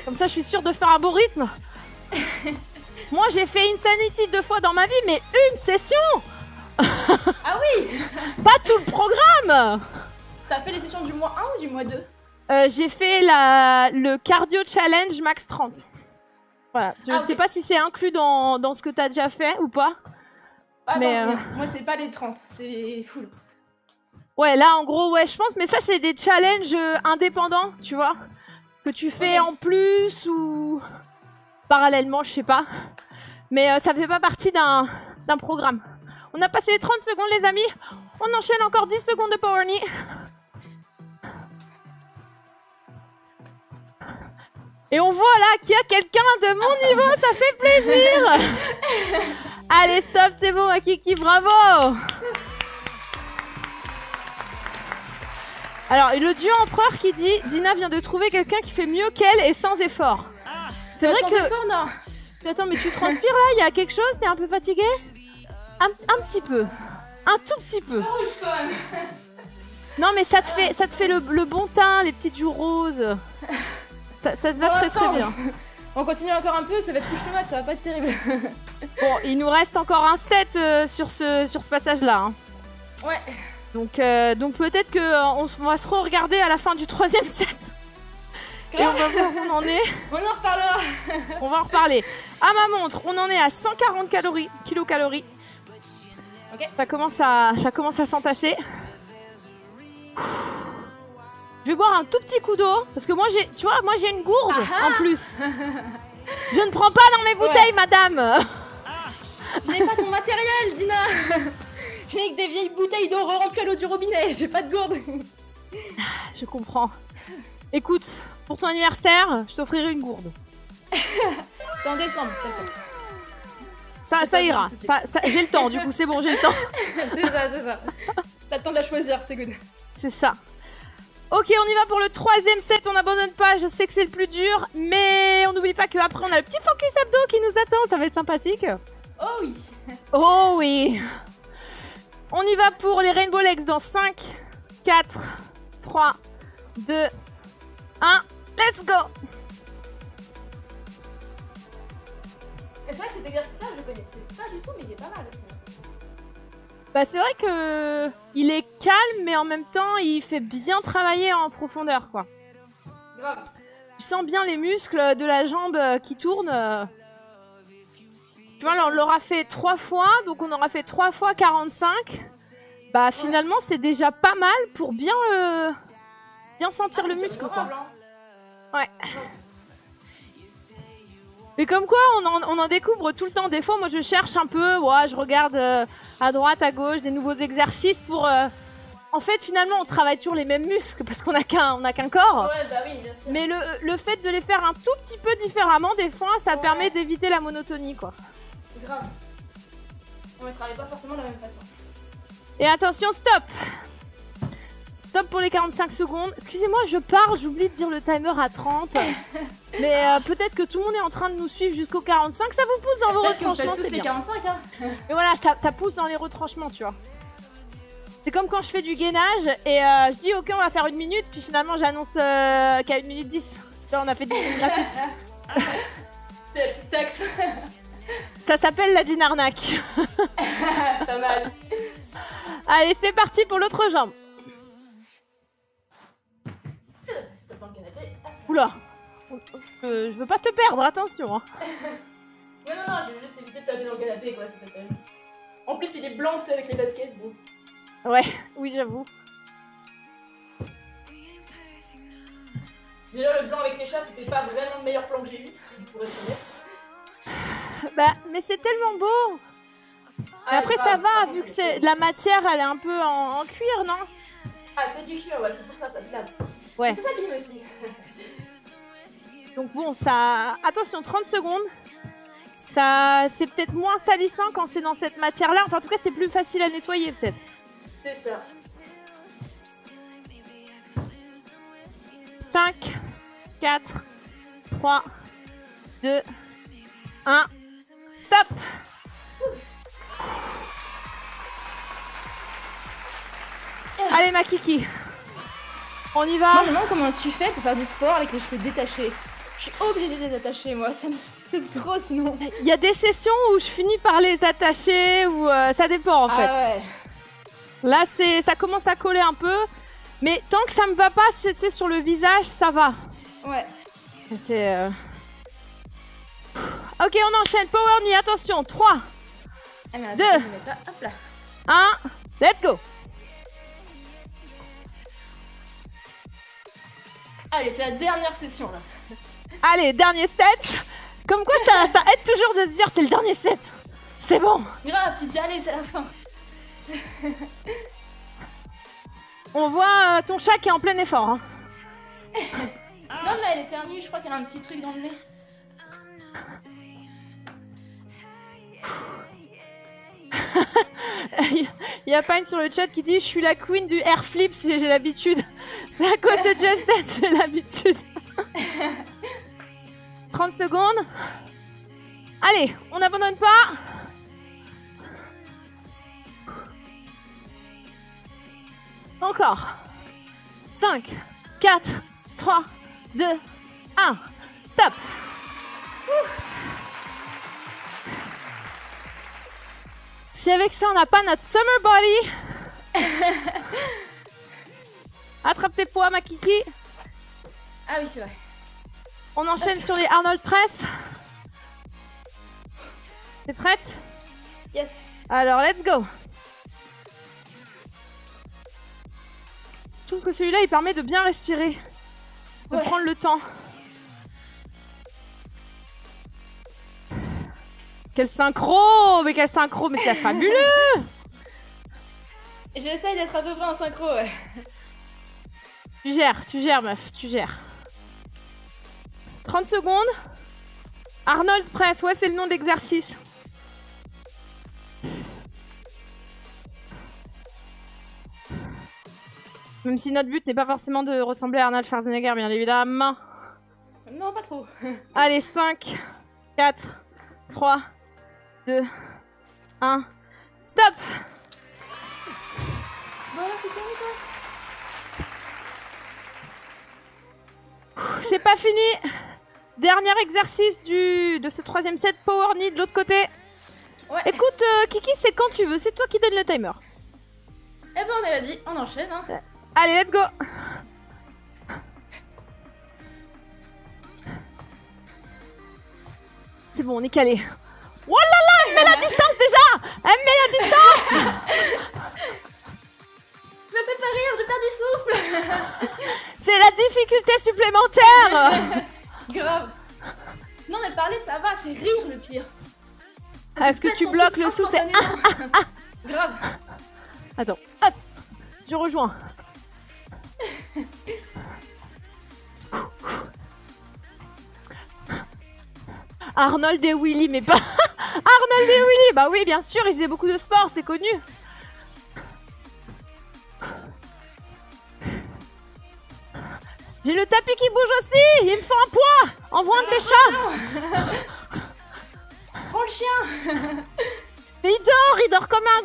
Comme ça, je suis sûre de faire un beau rythme. Moi, j'ai fait Insanity 2 fois dans ma vie, mais une session. Ah oui. Pas tout le programme. T'as fait les sessions du mois 1 ou du mois 2? J'ai fait le cardio challenge max 30. Voilà. Je sais pas si c'est inclus dans ce que t'as déjà fait ou pas. Ah mais non, moi c'est pas les 30, c'est full. Ouais, là en gros, ouais, je pense, mais ça c'est des challenges indépendants, tu vois, que tu fais en plus ou parallèlement, je sais pas. Mais ça fait pas partie d'un programme. On a passé les 30 secondes, les amis. On enchaîne encore 10 secondes de power knee. Et on voit là qu'il y a quelqu'un de mon niveau, ça fait plaisir. Allez, stop, c'est bon, Kiki, bravo. Alors, le duo empereur qui dit « Dina vient de trouver quelqu'un qui fait mieux qu'elle et sans effort. » C'est vrai que... Effort, non. Attends, mais tu transpires là? Il y a quelque chose? T'es un peu fatigué? Un petit peu. Un tout petit peu. Rouge, quand même. Non, mais ça te fait le bon teint, les petites joues roses. Ça te va très très bien. On continue encore un peu, ça va être couche tomate, ça va pas être terrible. Bon, il nous reste encore un set sur ce passage-là. Hein. Ouais. Donc peut-être qu'on va se re-regarder à la fin du 3e set. Et on va voir où on en est. On en reparlera. On va en reparler. À ma montre, on en est à 140 kilocalories. Ok. Ça commence à s'entasser. Je vais boire un tout petit coup d'eau parce que moi j'ai une gourde en plus. Je ne prends pas dans mes bouteilles, madame. Je n'ai pas ton matériel, Dina. Je n'ai que des vieilles bouteilles d'eau remplies à l'eau du robinet. J'ai pas de gourde. Je comprends. Écoute, pour ton anniversaire, je t'offrirai une gourde. C'est en décembre, ça ira. J'ai le temps, du coup, c'est bon, j'ai le temps. C'est ça. T'as le temps de la choisir, c'est good. C'est ça. Ok, on y va pour le 3e set. On n'abandonne pas, je sais que c'est le plus dur. Mais on n'oublie pas qu'après, on a le petit focus abdos qui nous attend. Ça va être sympathique. Oh oui. Oh oui. On y va pour les Rainbow Legs dans 5, 4, 3, 2, 1. Let's go. Et c'est vrai que cet exercice-là, je le connaissais pas du tout, mais il est pas mal aussi. Bah c'est vrai que il est calme, mais en même temps, il fait bien travailler en profondeur, quoi. Grave. Tu sens bien les muscles de la jambe qui tournent. Tu vois, là, on l'aura fait 3 fois, donc on aura fait 3 fois 45. Bah finalement, c'est déjà pas mal pour bien sentir le muscle, quoi. Ouais. Mais comme quoi, on en découvre tout le temps. Des fois, moi, je cherche un peu, je regarde à droite, à gauche, des nouveaux exercices pour... En fait, finalement, on travaille toujours les mêmes muscles parce qu'on n'a qu'un corps. Ouais, bah oui, bien sûr. Mais le fait de les faire un tout petit peu différemment, des fois, ça permet d'éviter la monotonie, quoi. C'est grave. On ne travaille pas forcément de la même façon. Et attention, stop! Stop pour les 45 secondes. Excusez-moi, je parle, j'oublie de dire le timer à 30. Mais peut-être que tout le monde est en train de nous suivre jusqu'au 45. Ça vous pousse dans vos retranchements, c'est bien. 45, hein. Et voilà, ça pousse dans les retranchements, tu vois. C'est comme quand je fais du gainage et je dis ok, on va faire 1 minute, puis finalement j'annonce qu'il y a 1 minute 10. Là, on a fait 10 minutes gratuites. C'est la petite taxe. Ça s'appelle la dinarnaque. Pas mal. Allez, c'est parti pour l'autre jambe. Oula, je veux pas te perdre, attention. Hein. Non, je vais juste éviter de taper dans le canapé, quoi, c'est pas terrible. En plus, il est blanc, tu sais, avec les baskets, bon. Ouais, oui, j'avoue. Déjà, le blanc avec les chats, c'était pas vraiment le meilleur plan que j'ai vu, pour être honnête. Bah, mais c'est tellement beau. Après, ça va, vu que c'est la matière, elle est un peu en cuir, non? Ah, c'est du cuir, ouais, c'est pour ça se lave. Ouais. Ça s'abîme aussi. Donc bon, ça... Attention, 30 secondes. Ça, c'est peut-être moins salissant quand c'est dans cette matière-là. Enfin, en tout cas, c'est plus facile à nettoyer, peut-être. C'est ça. 5, 4, 3, 2, 1. Stop! Allez, ma kiki. On y va. Moi, je me demande comment tu fais pour faire du sport avec les cheveux détachés. Je suis obligée de les attacher, moi. Ça me saoule trop, sinon. Il y a des sessions où je finis par les attacher, ou ça dépend, en fait. Ah ouais. Là, ça commence à coller un peu. Mais tant que ça me va pas, tu sais, sur le visage, ça va. Ouais. C'est... Ok, on enchaîne. Power knee, attention. 3, 2, 1. Let's go. Allez, c'est la dernière session, là. Allez, dernier set. Comme quoi, ça aide toujours de se dire c'est le dernier set. C'est bon. Grave, tu te dis, allez, c'est la fin. On voit ton chat qui est en plein effort. Hein. Non, mais elle éternue, je crois qu'elle a un petit truc dans le nez. Il y a Pine sur le chat qui dit je suis la queen du air flip, j'ai l'habitude. C'est à cause de Just Dance, j'ai l'habitude. 30 secondes. Allez, on n'abandonne pas. Encore. 5, 4, 3, 2, 1. Stop. Si avec ça on n'a pas notre summer body. Attrape tes poids, ma kiki. Ah oui, c'est vrai. On enchaîne sur les Arnold Press. T'es prête? Yes. Alors, let's go. Je trouve que celui-là, il permet de bien respirer. De prendre le temps. Quel synchro! Mais quel synchro! Mais c'est fabuleux! J'essaye d'être à peu près en synchro, ouais. Tu gères, meuf, tu gères. 30 secondes. Arnold Press, ouais, c'est le nom d'exercice. Même si notre but n'est pas forcément de ressembler à Arnold Schwarzenegger, bien évidemment. Non, pas trop. Allez, 5, 4, 3, 2, 1. Stop! Voilà, c'est fini, quoi. C'est pas fini. Dernier exercice de ce 3e set. Power knee de l'autre côté. Ouais. Écoute, Kiki, c'est quand tu veux. C'est toi qui donne le timer. Eh ben, on avait dit, on enchaîne. Hein. Allez, let's go. C'est bon, on est calé. Oh là là, elle met la distance déjà. Elle met la distance. Me fais pas rire, je perds du souffle. C'est la difficulté supplémentaire. Grave. Non mais parler ça va, c'est rire le pire. Est-ce que tu bloques le sous? C'est grave. Attends, hop, je rejoins. Arnold et Willy, mais pas Arnold et Willy. Bah oui, bien sûr, ils faisaient beaucoup de sport, c'est connu. J'ai le tapis qui bouge aussi. Il me faut un poids. Envoie un de tes chats. Prends le chien. Mais il dort comme un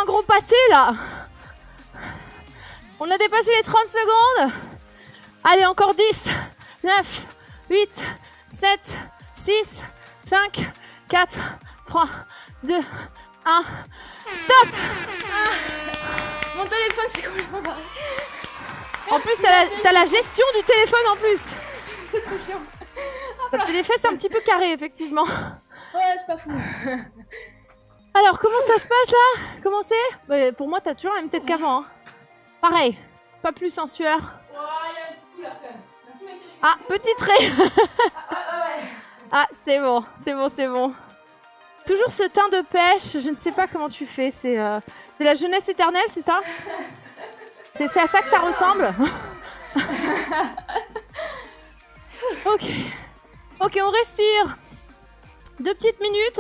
gros pâté là. On a dépassé les 30 secondes. Allez, encore 10, 9, 8, 7, 6, 5, 4, 3, 2, 1. Stop. Mon téléphone c'est complètement barré. En plus, t'as la gestion du téléphone en plus. C'est trop chiant. Ça te fait des fesses un petit peu carrées, effectivement. Ouais, c'est pas fou. Alors, comment ça se passe là? Comment c'est? Bah, pour moi, t'as toujours la même tête qu'avant. Hein. Pareil, pas plus en sueur. Ouais, il y a un petit coup là quand même. Ah, petit trait. Ouais. Ah, c'est bon, c'est bon, c'est bon. Toujours ce teint de pêche, je ne sais pas comment tu fais. C'est la jeunesse éternelle, c'est ça? C'est à ça que ça ressemble. Ok, on respire 2 petites minutes.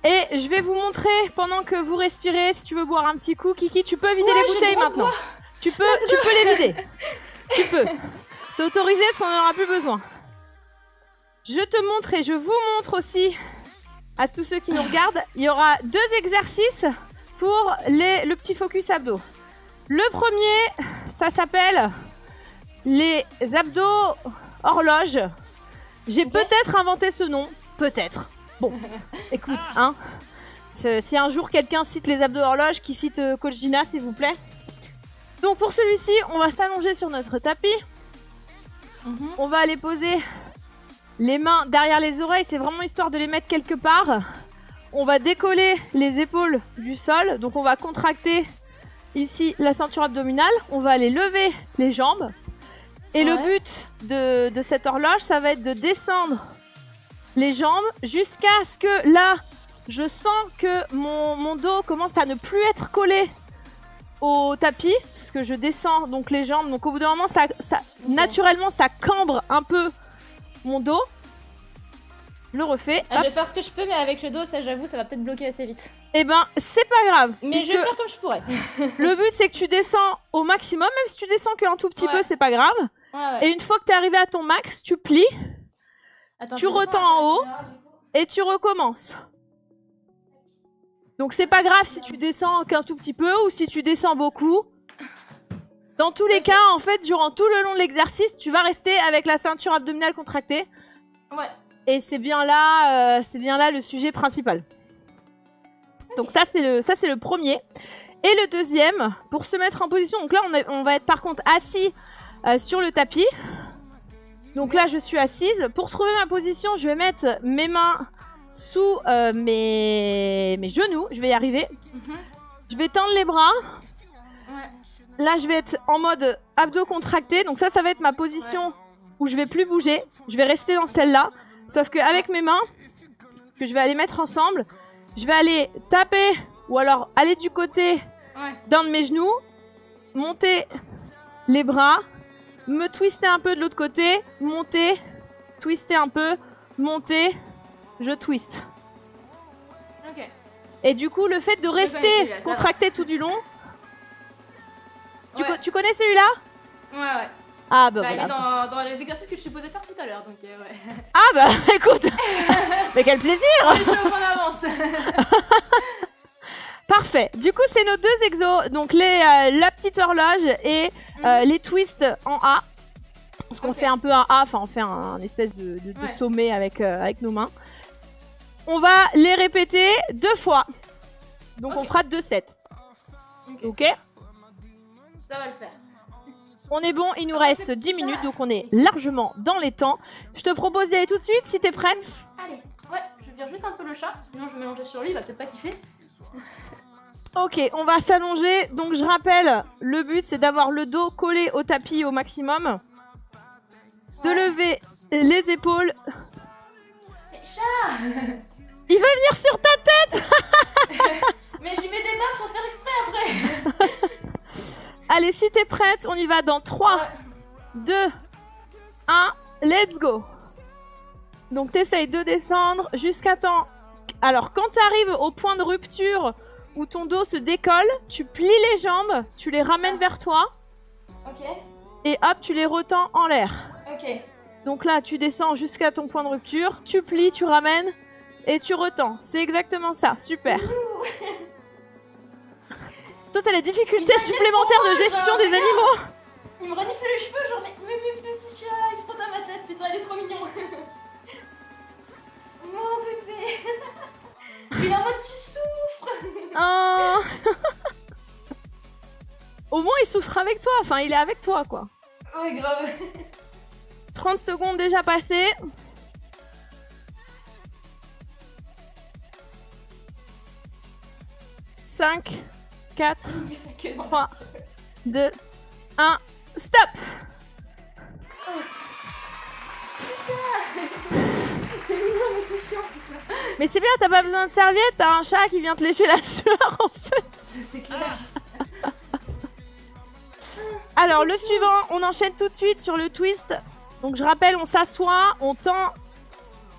Et je vais vous montrer pendant que vous respirez. Si tu veux boire un petit coup, Kiki, tu peux vider les bouteilles maintenant. Tu peux les vider. Tu peux. C'est autorisé parce qu'on n'en aura plus besoin. Je te montre et je vous montre aussi à tous ceux qui nous regardent. Il y aura 2 exercices pour le petit focus abdos. Le premier, ça s'appelle les abdos horloge. J'ai peut-être inventé ce nom, peut-être. Bon, écoute, hein. Si un jour quelqu'un cite les abdos horloge, qui cite Coach Dina, s'il vous plaît. Donc pour celui-ci, on va s'allonger sur notre tapis. On va aller poser les mains derrière les oreilles. C'est vraiment histoire de les mettre quelque part. On va décoller les épaules du sol. Donc on va contracter ici la ceinture abdominale. On va aller lever les jambes. Et le but de cette horloge, ça va être de descendre les jambes jusqu'à ce que là, je sens que mon dos commence à ne plus être collé au tapis, parce que je descends donc les jambes. Donc au bout d'un moment, naturellement, ça cambre un peu mon dos. Je le refais. Je vais faire ce que je peux, mais avec le dos, ça j'avoue, ça va peut-être bloquer assez vite. Eh ben, c'est pas grave. Mais je vais faire comme je pourrais. Le but, c'est que tu descends au maximum. Même si tu descends qu'un tout petit peu, c'est pas grave. Et une fois que t'es arrivé à ton max, tu plies. Attends, tu retends en haut et tu recommences. Donc c'est pas grave si tu descends qu'un tout petit peu ou si tu descends beaucoup. Dans tous les cas, en fait, durant tout le long de l'exercice, tu vas rester avec la ceinture abdominale contractée. Ouais. Et c'est bien là le sujet principal. Donc ça c'est le premier. Et le deuxième, pour se mettre en position. Donc là on va être par contre assis sur le tapis. Donc là je suis assise. Pour trouver ma position, je vais mettre mes mains sous mes genoux. Je vais y arriver. Je vais tendre les bras. Là je vais être en mode abdos contractés. Donc ça va être ma position où je vais plus bouger. Je vais rester dans celle-là. Sauf qu'avec mes mains, que je vais aller mettre ensemble, je vais aller taper ou alors aller du côté d'un de mes genoux, monter les bras, me twister un peu de l'autre côté, monter, twister un peu, monter, je twist. Ok. Et du coup, le fait de rester contracté tout du long... Tu connais celui-là? Ouais. Ah bah voilà. Il est dans les exercices que je suis supposée faire tout à l'heure, donc ouais. Ah bah écoute. Mais quel plaisir. Je suis en avance. Parfait. Du coup, c'est nos deux exos. Donc la petite horloge et les twists en A. Parce qu'on fait un peu un A, enfin on fait un espèce de sommet avec nos mains. On va les répéter 2 fois. Donc on fera 2 sets. Ok. Ça va le faire. On est bon, il nous reste 10 minutes, donc on est largement dans les temps. Je te propose d'y aller tout de suite, si t'es prête. Allez, ouais, je vire juste un peu le chat, sinon je vais mélanger sur lui, il va peut-être pas kiffer. Ok, on va s'allonger. Donc je rappelle, le but c'est d'avoir le dos collé au tapis au maximum. De lever les épaules. Mais chat. Il veut venir sur ta tête. Mais j'y mets des baffes sans faire exprès après. Allez, si t'es prête, on y va dans 3, 2, 1, let's go. Donc t'essayes de descendre jusqu'à temps... Alors quand t'arrives au point de rupture où ton dos se décolle, tu plies les jambes, tu les ramènes vers toi. Ok. Et hop, tu les retends en l'air. Ok. Donc là, tu descends jusqu'à ton point de rupture, tu plies, tu ramènes et tu retends. C'est exactement ça, super. Toi, t'as les difficultés supplémentaires de gestion des animaux. Il me renifle les cheveux, genre mais petits chats, ils se frottent à ma tête, putain, il est trop mignon. Mon bébé. Il est en mode tu souffres. Oh. Au moins, il souffre avec toi. Enfin, il est avec toi, quoi. Ouais, grave. 30 secondes déjà passées. Cinq, 4, 3, 2, 1, stop. Mais c'est bien, t'as pas besoin de serviette, t'as un chat qui vient te lécher la sueur en fait. C'est clair. Alors le suivant, on enchaîne tout de suite sur le twist. Donc je rappelle, on s'assoit, on tend,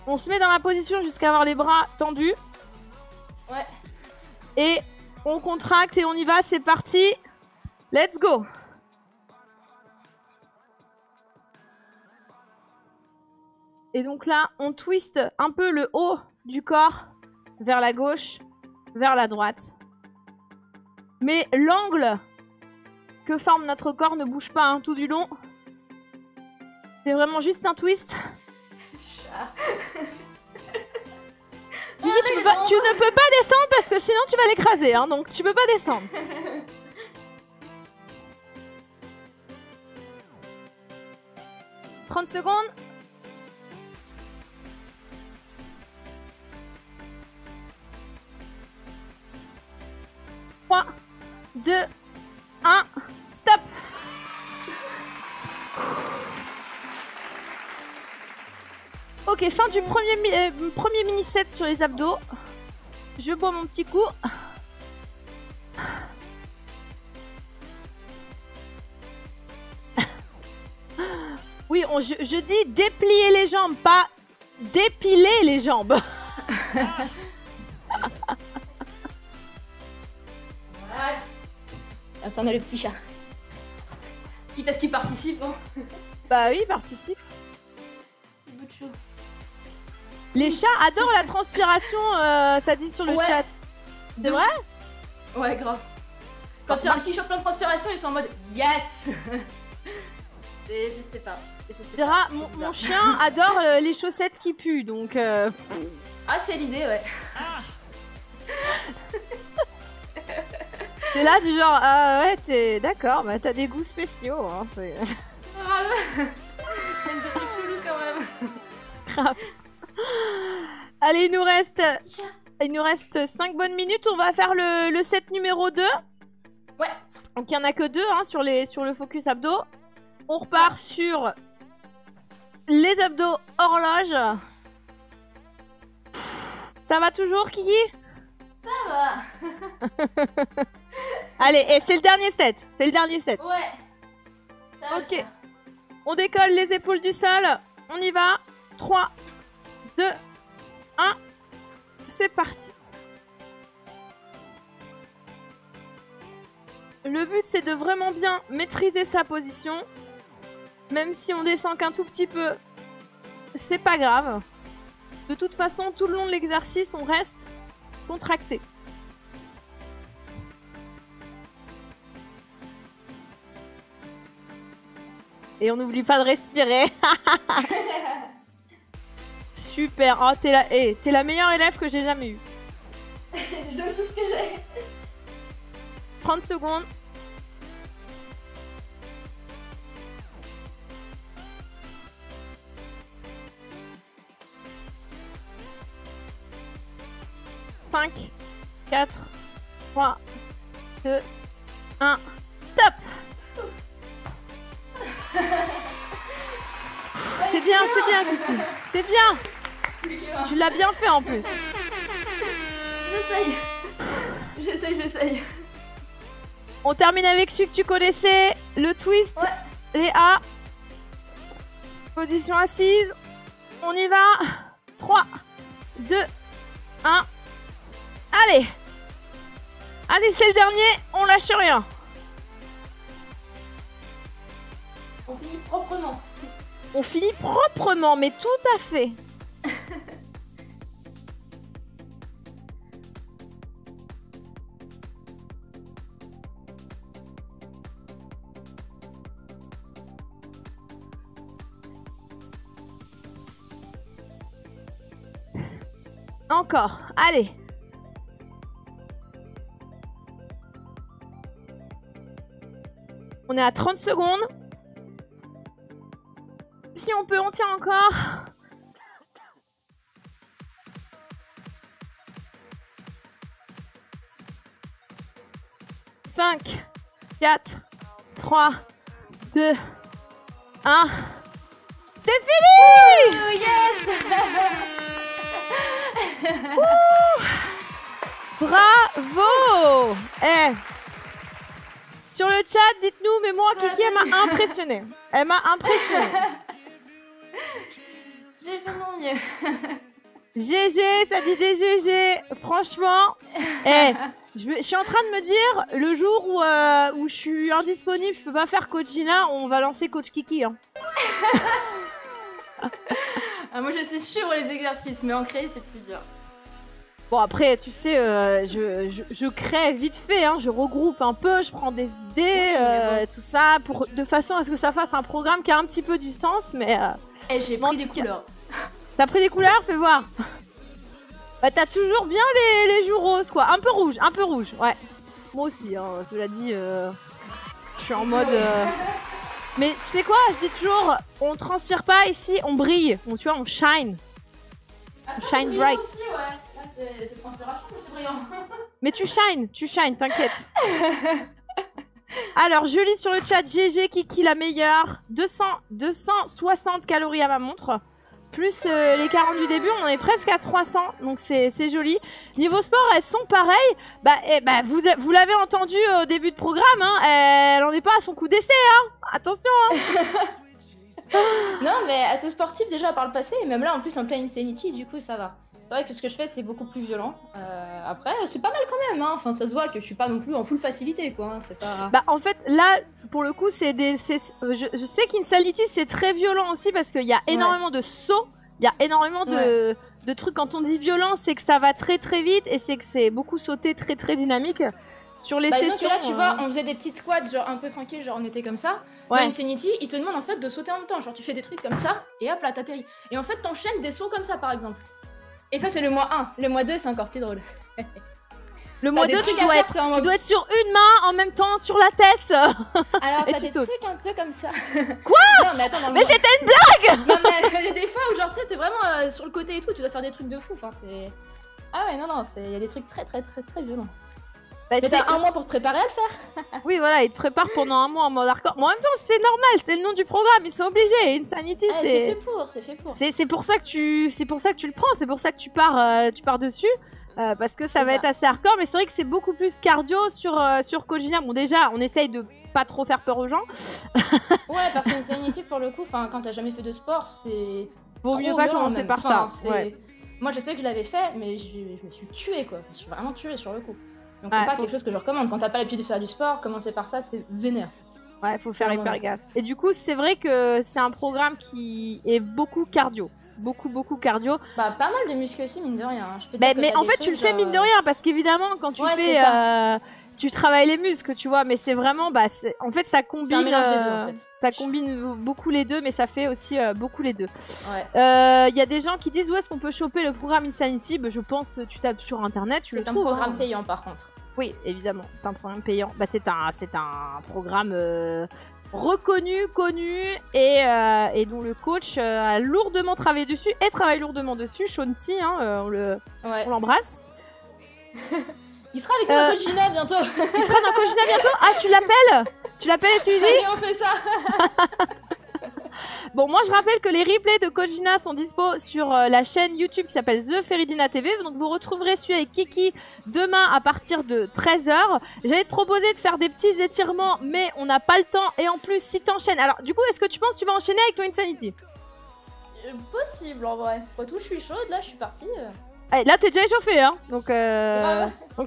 on se met dans la position jusqu'à avoir les bras tendus. Ouais. Et on contracte et on y va, c'est parti. Let's go. Et donc là, on twiste un peu le haut du corps vers la gauche, vers la droite. Mais l'angle que forme notre corps ne bouge pas tout du long. C'est vraiment juste un twist. Gigi, tu ne peux pas descendre parce que sinon tu vas l'écraser, hein, donc tu peux pas descendre. « 30 secondes. « 3, 2, 1, stop. Ok, fin du premier mini-set sur les abdos. Je bois mon petit coup. Oui, je dis déplier les jambes, pas dépiler les jambes. Ah, ça en a le petit chat. Quitte à ce qu'il participe, hein. Bah oui, il participe. Petit bout de chaud. Les chats adorent la transpiration, ça dit sur le chat. C'est vrai? Ouais, grave. Quand il y a un petit t-shirt plein de transpiration, ils sont en mode yes. Je sais pas. Mon chien adore les chaussettes qui puent, donc... Ah, c'est l'idée, ouais. T'es là du genre, ah ouais, t'es d'accord, bah t'as des goûts spéciaux, hein, c'est... Grave. C'est une truc chelou quand même. Grave. Allez, il nous reste 5 bonnes minutes, on va faire le set numéro 2. Ouais. Donc il n'y en a que 2 hein, sur le focus abdos. On repart sur les abdos horloge. Ça va toujours, Kiki? Ça va. Allez, et c'est le dernier set. Ouais. Ok. On décolle les épaules du sol. On y va. 3, 2, 1. C'est parti. Le but, c'est de vraiment bien maîtriser sa position. Même si on descend qu'un tout petit peu, c'est pas grave. De toute façon, tout le long de l'exercice, on reste contracté. Et on n'oublie pas de respirer. Super. Oh, t'es la meilleure élève que j'ai jamais eue. Je donne tout ce que j'ai. 30 secondes. « 5, 4, 3, 2, 1, stop !» C'est bien, Kiki. C'est bien. Tu l'as bien fait en plus. J'essaye. On termine avec celui que tu connaissais, le twist. Les A. Position assise. On y va. 3, 2, 1. Allez. Allez, c'est le dernier. On lâche rien. On finit proprement. On finit proprement, mais tout à fait. Encore. Allez. On est à 30 secondes. Si on peut, on tient encore. « 5, 4, 3, 2, 1. C'est fini! Oh, yes! Bravo! Eh. Sur le chat, dites-nous, mais moi, Kiki, elle m'a impressionnée. Elle m'a impressionnée. J'ai fait mon mieux. GG, ça dit des GG. Franchement, je suis en train de me dire, le jour où je suis indisponible, je peux pas faire Coach Gina, on va lancer Coach Kiki. Hein. Moi, je sais suivre les exercices, mais en créer, c'est plus dur. Bon, après, tu sais, je crée vite fait, hein, je regroupe un peu, je prends des idées, tout ça, de façon à ce que ça fasse un programme qui a un petit peu du sens, mais... j'ai pris des couleurs. T'as pris des couleurs? Fais voir. Bah, t'as toujours bien les joues roses, quoi. Un peu rouge, ouais. Moi aussi, hein, cela dit, je suis en mode... Mais tu sais quoi, je dis toujours, on transpire pas ici, on brille. Tu vois, on shine. On shine bright. Aussi, ouais. Là, c'est transpiration, mais c'est brillant. Mais tu shines, t'inquiète. Alors, je lis sur le chat, GG Kiki la meilleure. 260 calories à ma montre. Plus les 40 du début, on en est presque à 300, donc c'est joli. Niveau sport, elles sont pareilles. Vous l'avez entendu au début de programme, hein, elle en est pas à son coup d'essai, hein. Attention, hein. Non, mais assez sportif déjà par le passé, et même là, en plus, en plein Insanity, du coup, ça va. C'est vrai que ce que je fais, c'est beaucoup plus violent. Après, c'est pas mal quand même, hein. Enfin, ça se voit que je suis pas non plus en full facilité, quoi. Hein. C'est pas... Bah, en fait, là, pour le coup, je sais qu'Insanity, c'est très violent aussi parce qu'il y a énormément de sauts. Il y a énormément de trucs. Quand on dit violent, c'est que ça va très très vite et c'est que c'est beaucoup sauté, très très dynamique. Sur les sessions... Là, tu vois, on faisait des petites squats, genre un peu tranquille, genre on était comme ça. Dans Insanity, il te demande en fait de sauter en même temps. Genre, tu fais des trucs comme ça et hop là, t'atterris. Et en fait, t'enchaînes des sauts comme ça, par exemple. Et ça, c'est le mois 1. Le mois 2, c'est encore plus drôle. Le mois 2, tu dois être sur une main en même temps sur la tête. Alors, et t'as tu des sautes. trucs un peu comme ça. Quoi? Non, mais attends, mais c'était une blague. Non, mais il y a des fois où, genre, tu sais, t'es vraiment sur le côté et tout, tu dois faire des trucs de fou. Enfin, c'est... Ah ouais, non, il y a des trucs très, très, très, très violents. Bah, mais t'as un mois pour te préparer à le faire. Oui, voilà, ils te préparent pendant un mois en mode hardcore. Mais en même temps, c'est normal, c'est le nom du programme, ils sont obligés. Insanity, c'est fait pour. C'est pour ça que tu le prends, c'est pour ça que tu pars dessus. parce que ça va être assez hardcore, mais c'est vrai que c'est beaucoup plus cardio sur Coach Gina. Bon, déjà, on essaye de pas trop faire peur aux gens. Ouais, parce que Insanity, pour le coup, quand t'as jamais fait de sport, c'est... Vaut mieux pas commencer par ça. Ouais. Moi, je sais que je l'avais fait, mais je me suis tuée, quoi. Je me suis vraiment tuée sur le coup. Donc, c'est pas quelque chose que je recommande. Quand t'as pas l'habitude de faire du sport, commencer par ça, c'est vénère. Ouais, faut faire hyper gaffe. Et du coup, c'est vrai que c'est un programme qui est beaucoup cardio. Beaucoup cardio. Bah, pas mal de muscles aussi, mine de rien. Mais en fait, tu le fais mine de rien, parce qu'évidemment, quand tu fais... tu travailles les muscles, tu vois, mais c'est vraiment... en fait, ça combine... Ça combine beaucoup les deux, mais ça fait aussi beaucoup les deux. Il y a des gens qui disent où est-ce qu'on peut choper le programme Insanity. Je pense tu tapes sur internet, tu le trouves. C'est un programme payant par contre. Oui, évidemment, c'est un programme payant. C'est un programme reconnu, connu et dont le coach a lourdement travaillé dessus et travaille lourdement dessus. Sean T, on l'embrasse. Il sera avec moi Coach Gina bientôt. Il sera dans Coach Gina bientôt. Ah, tu l'appelles? Tu l'appelles et tu lui dis? Allez, on fait ça. Bon, moi je rappelle que les replays de Coach Gina sont dispo sur la chaîne YouTube qui s'appelle The Feridina TV. Donc vous retrouverez celui avec Kiki demain à partir de 13h. J'allais te proposer de faire des petits étirements, mais on n'a pas le temps. Et en plus, si t'enchaînes... Alors, du coup, est-ce que tu penses que tu vas enchaîner avec ton Insanity? Possible, en vrai. Pas tout, je suis chaude, là, je suis partie. Allez, là, t'es déjà échauffé, hein. Donc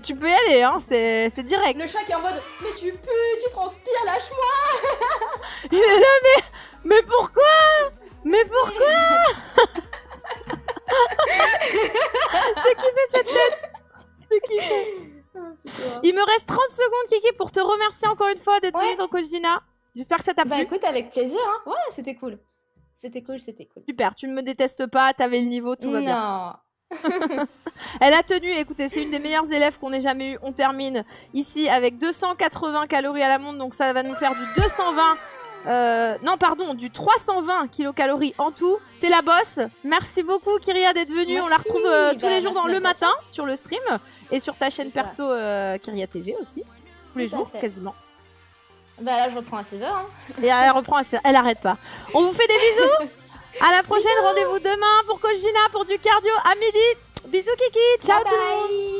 tu peux y aller, hein. C'est direct. Le chat qui est en mode, mais tu pues, tu transpires, lâche-moi. Il est là, mais pourquoi? Mais pourquoi? J'ai kiffé cette tête. J'ai kiffé. Il me reste 30 secondes, Kiki, pour te remercier encore une fois d'être venu dans Coach Gina. J'espère que ça t'a plu. Bah écoute, avec plaisir, hein. Ouais, c'était cool. C'était cool. Super, tu ne me détestes pas, t'avais le niveau, tout va bien. Non. Elle a tenu, écoutez, c'est une des meilleures élèves qu'on ait jamais eu. On termine ici avec 280 calories à la montre, donc ça va nous faire du 220 du 320 kilocalories en tout. T'es la boss. Merci beaucoup Kyria d'être venue. On la retrouve tous les jours dans le matin sur le stream et sur ta chaîne perso Kyria TV aussi. Tous les jours quasiment. Bah là je reprends à 16h. Hein. Et elle reprend à 16h. Elle arrête pas. On vous fait des bisous. À la prochaine, rendez-vous demain pour Coach Gina pour du cardio à midi. Bisous Kiki. Ciao tout le monde.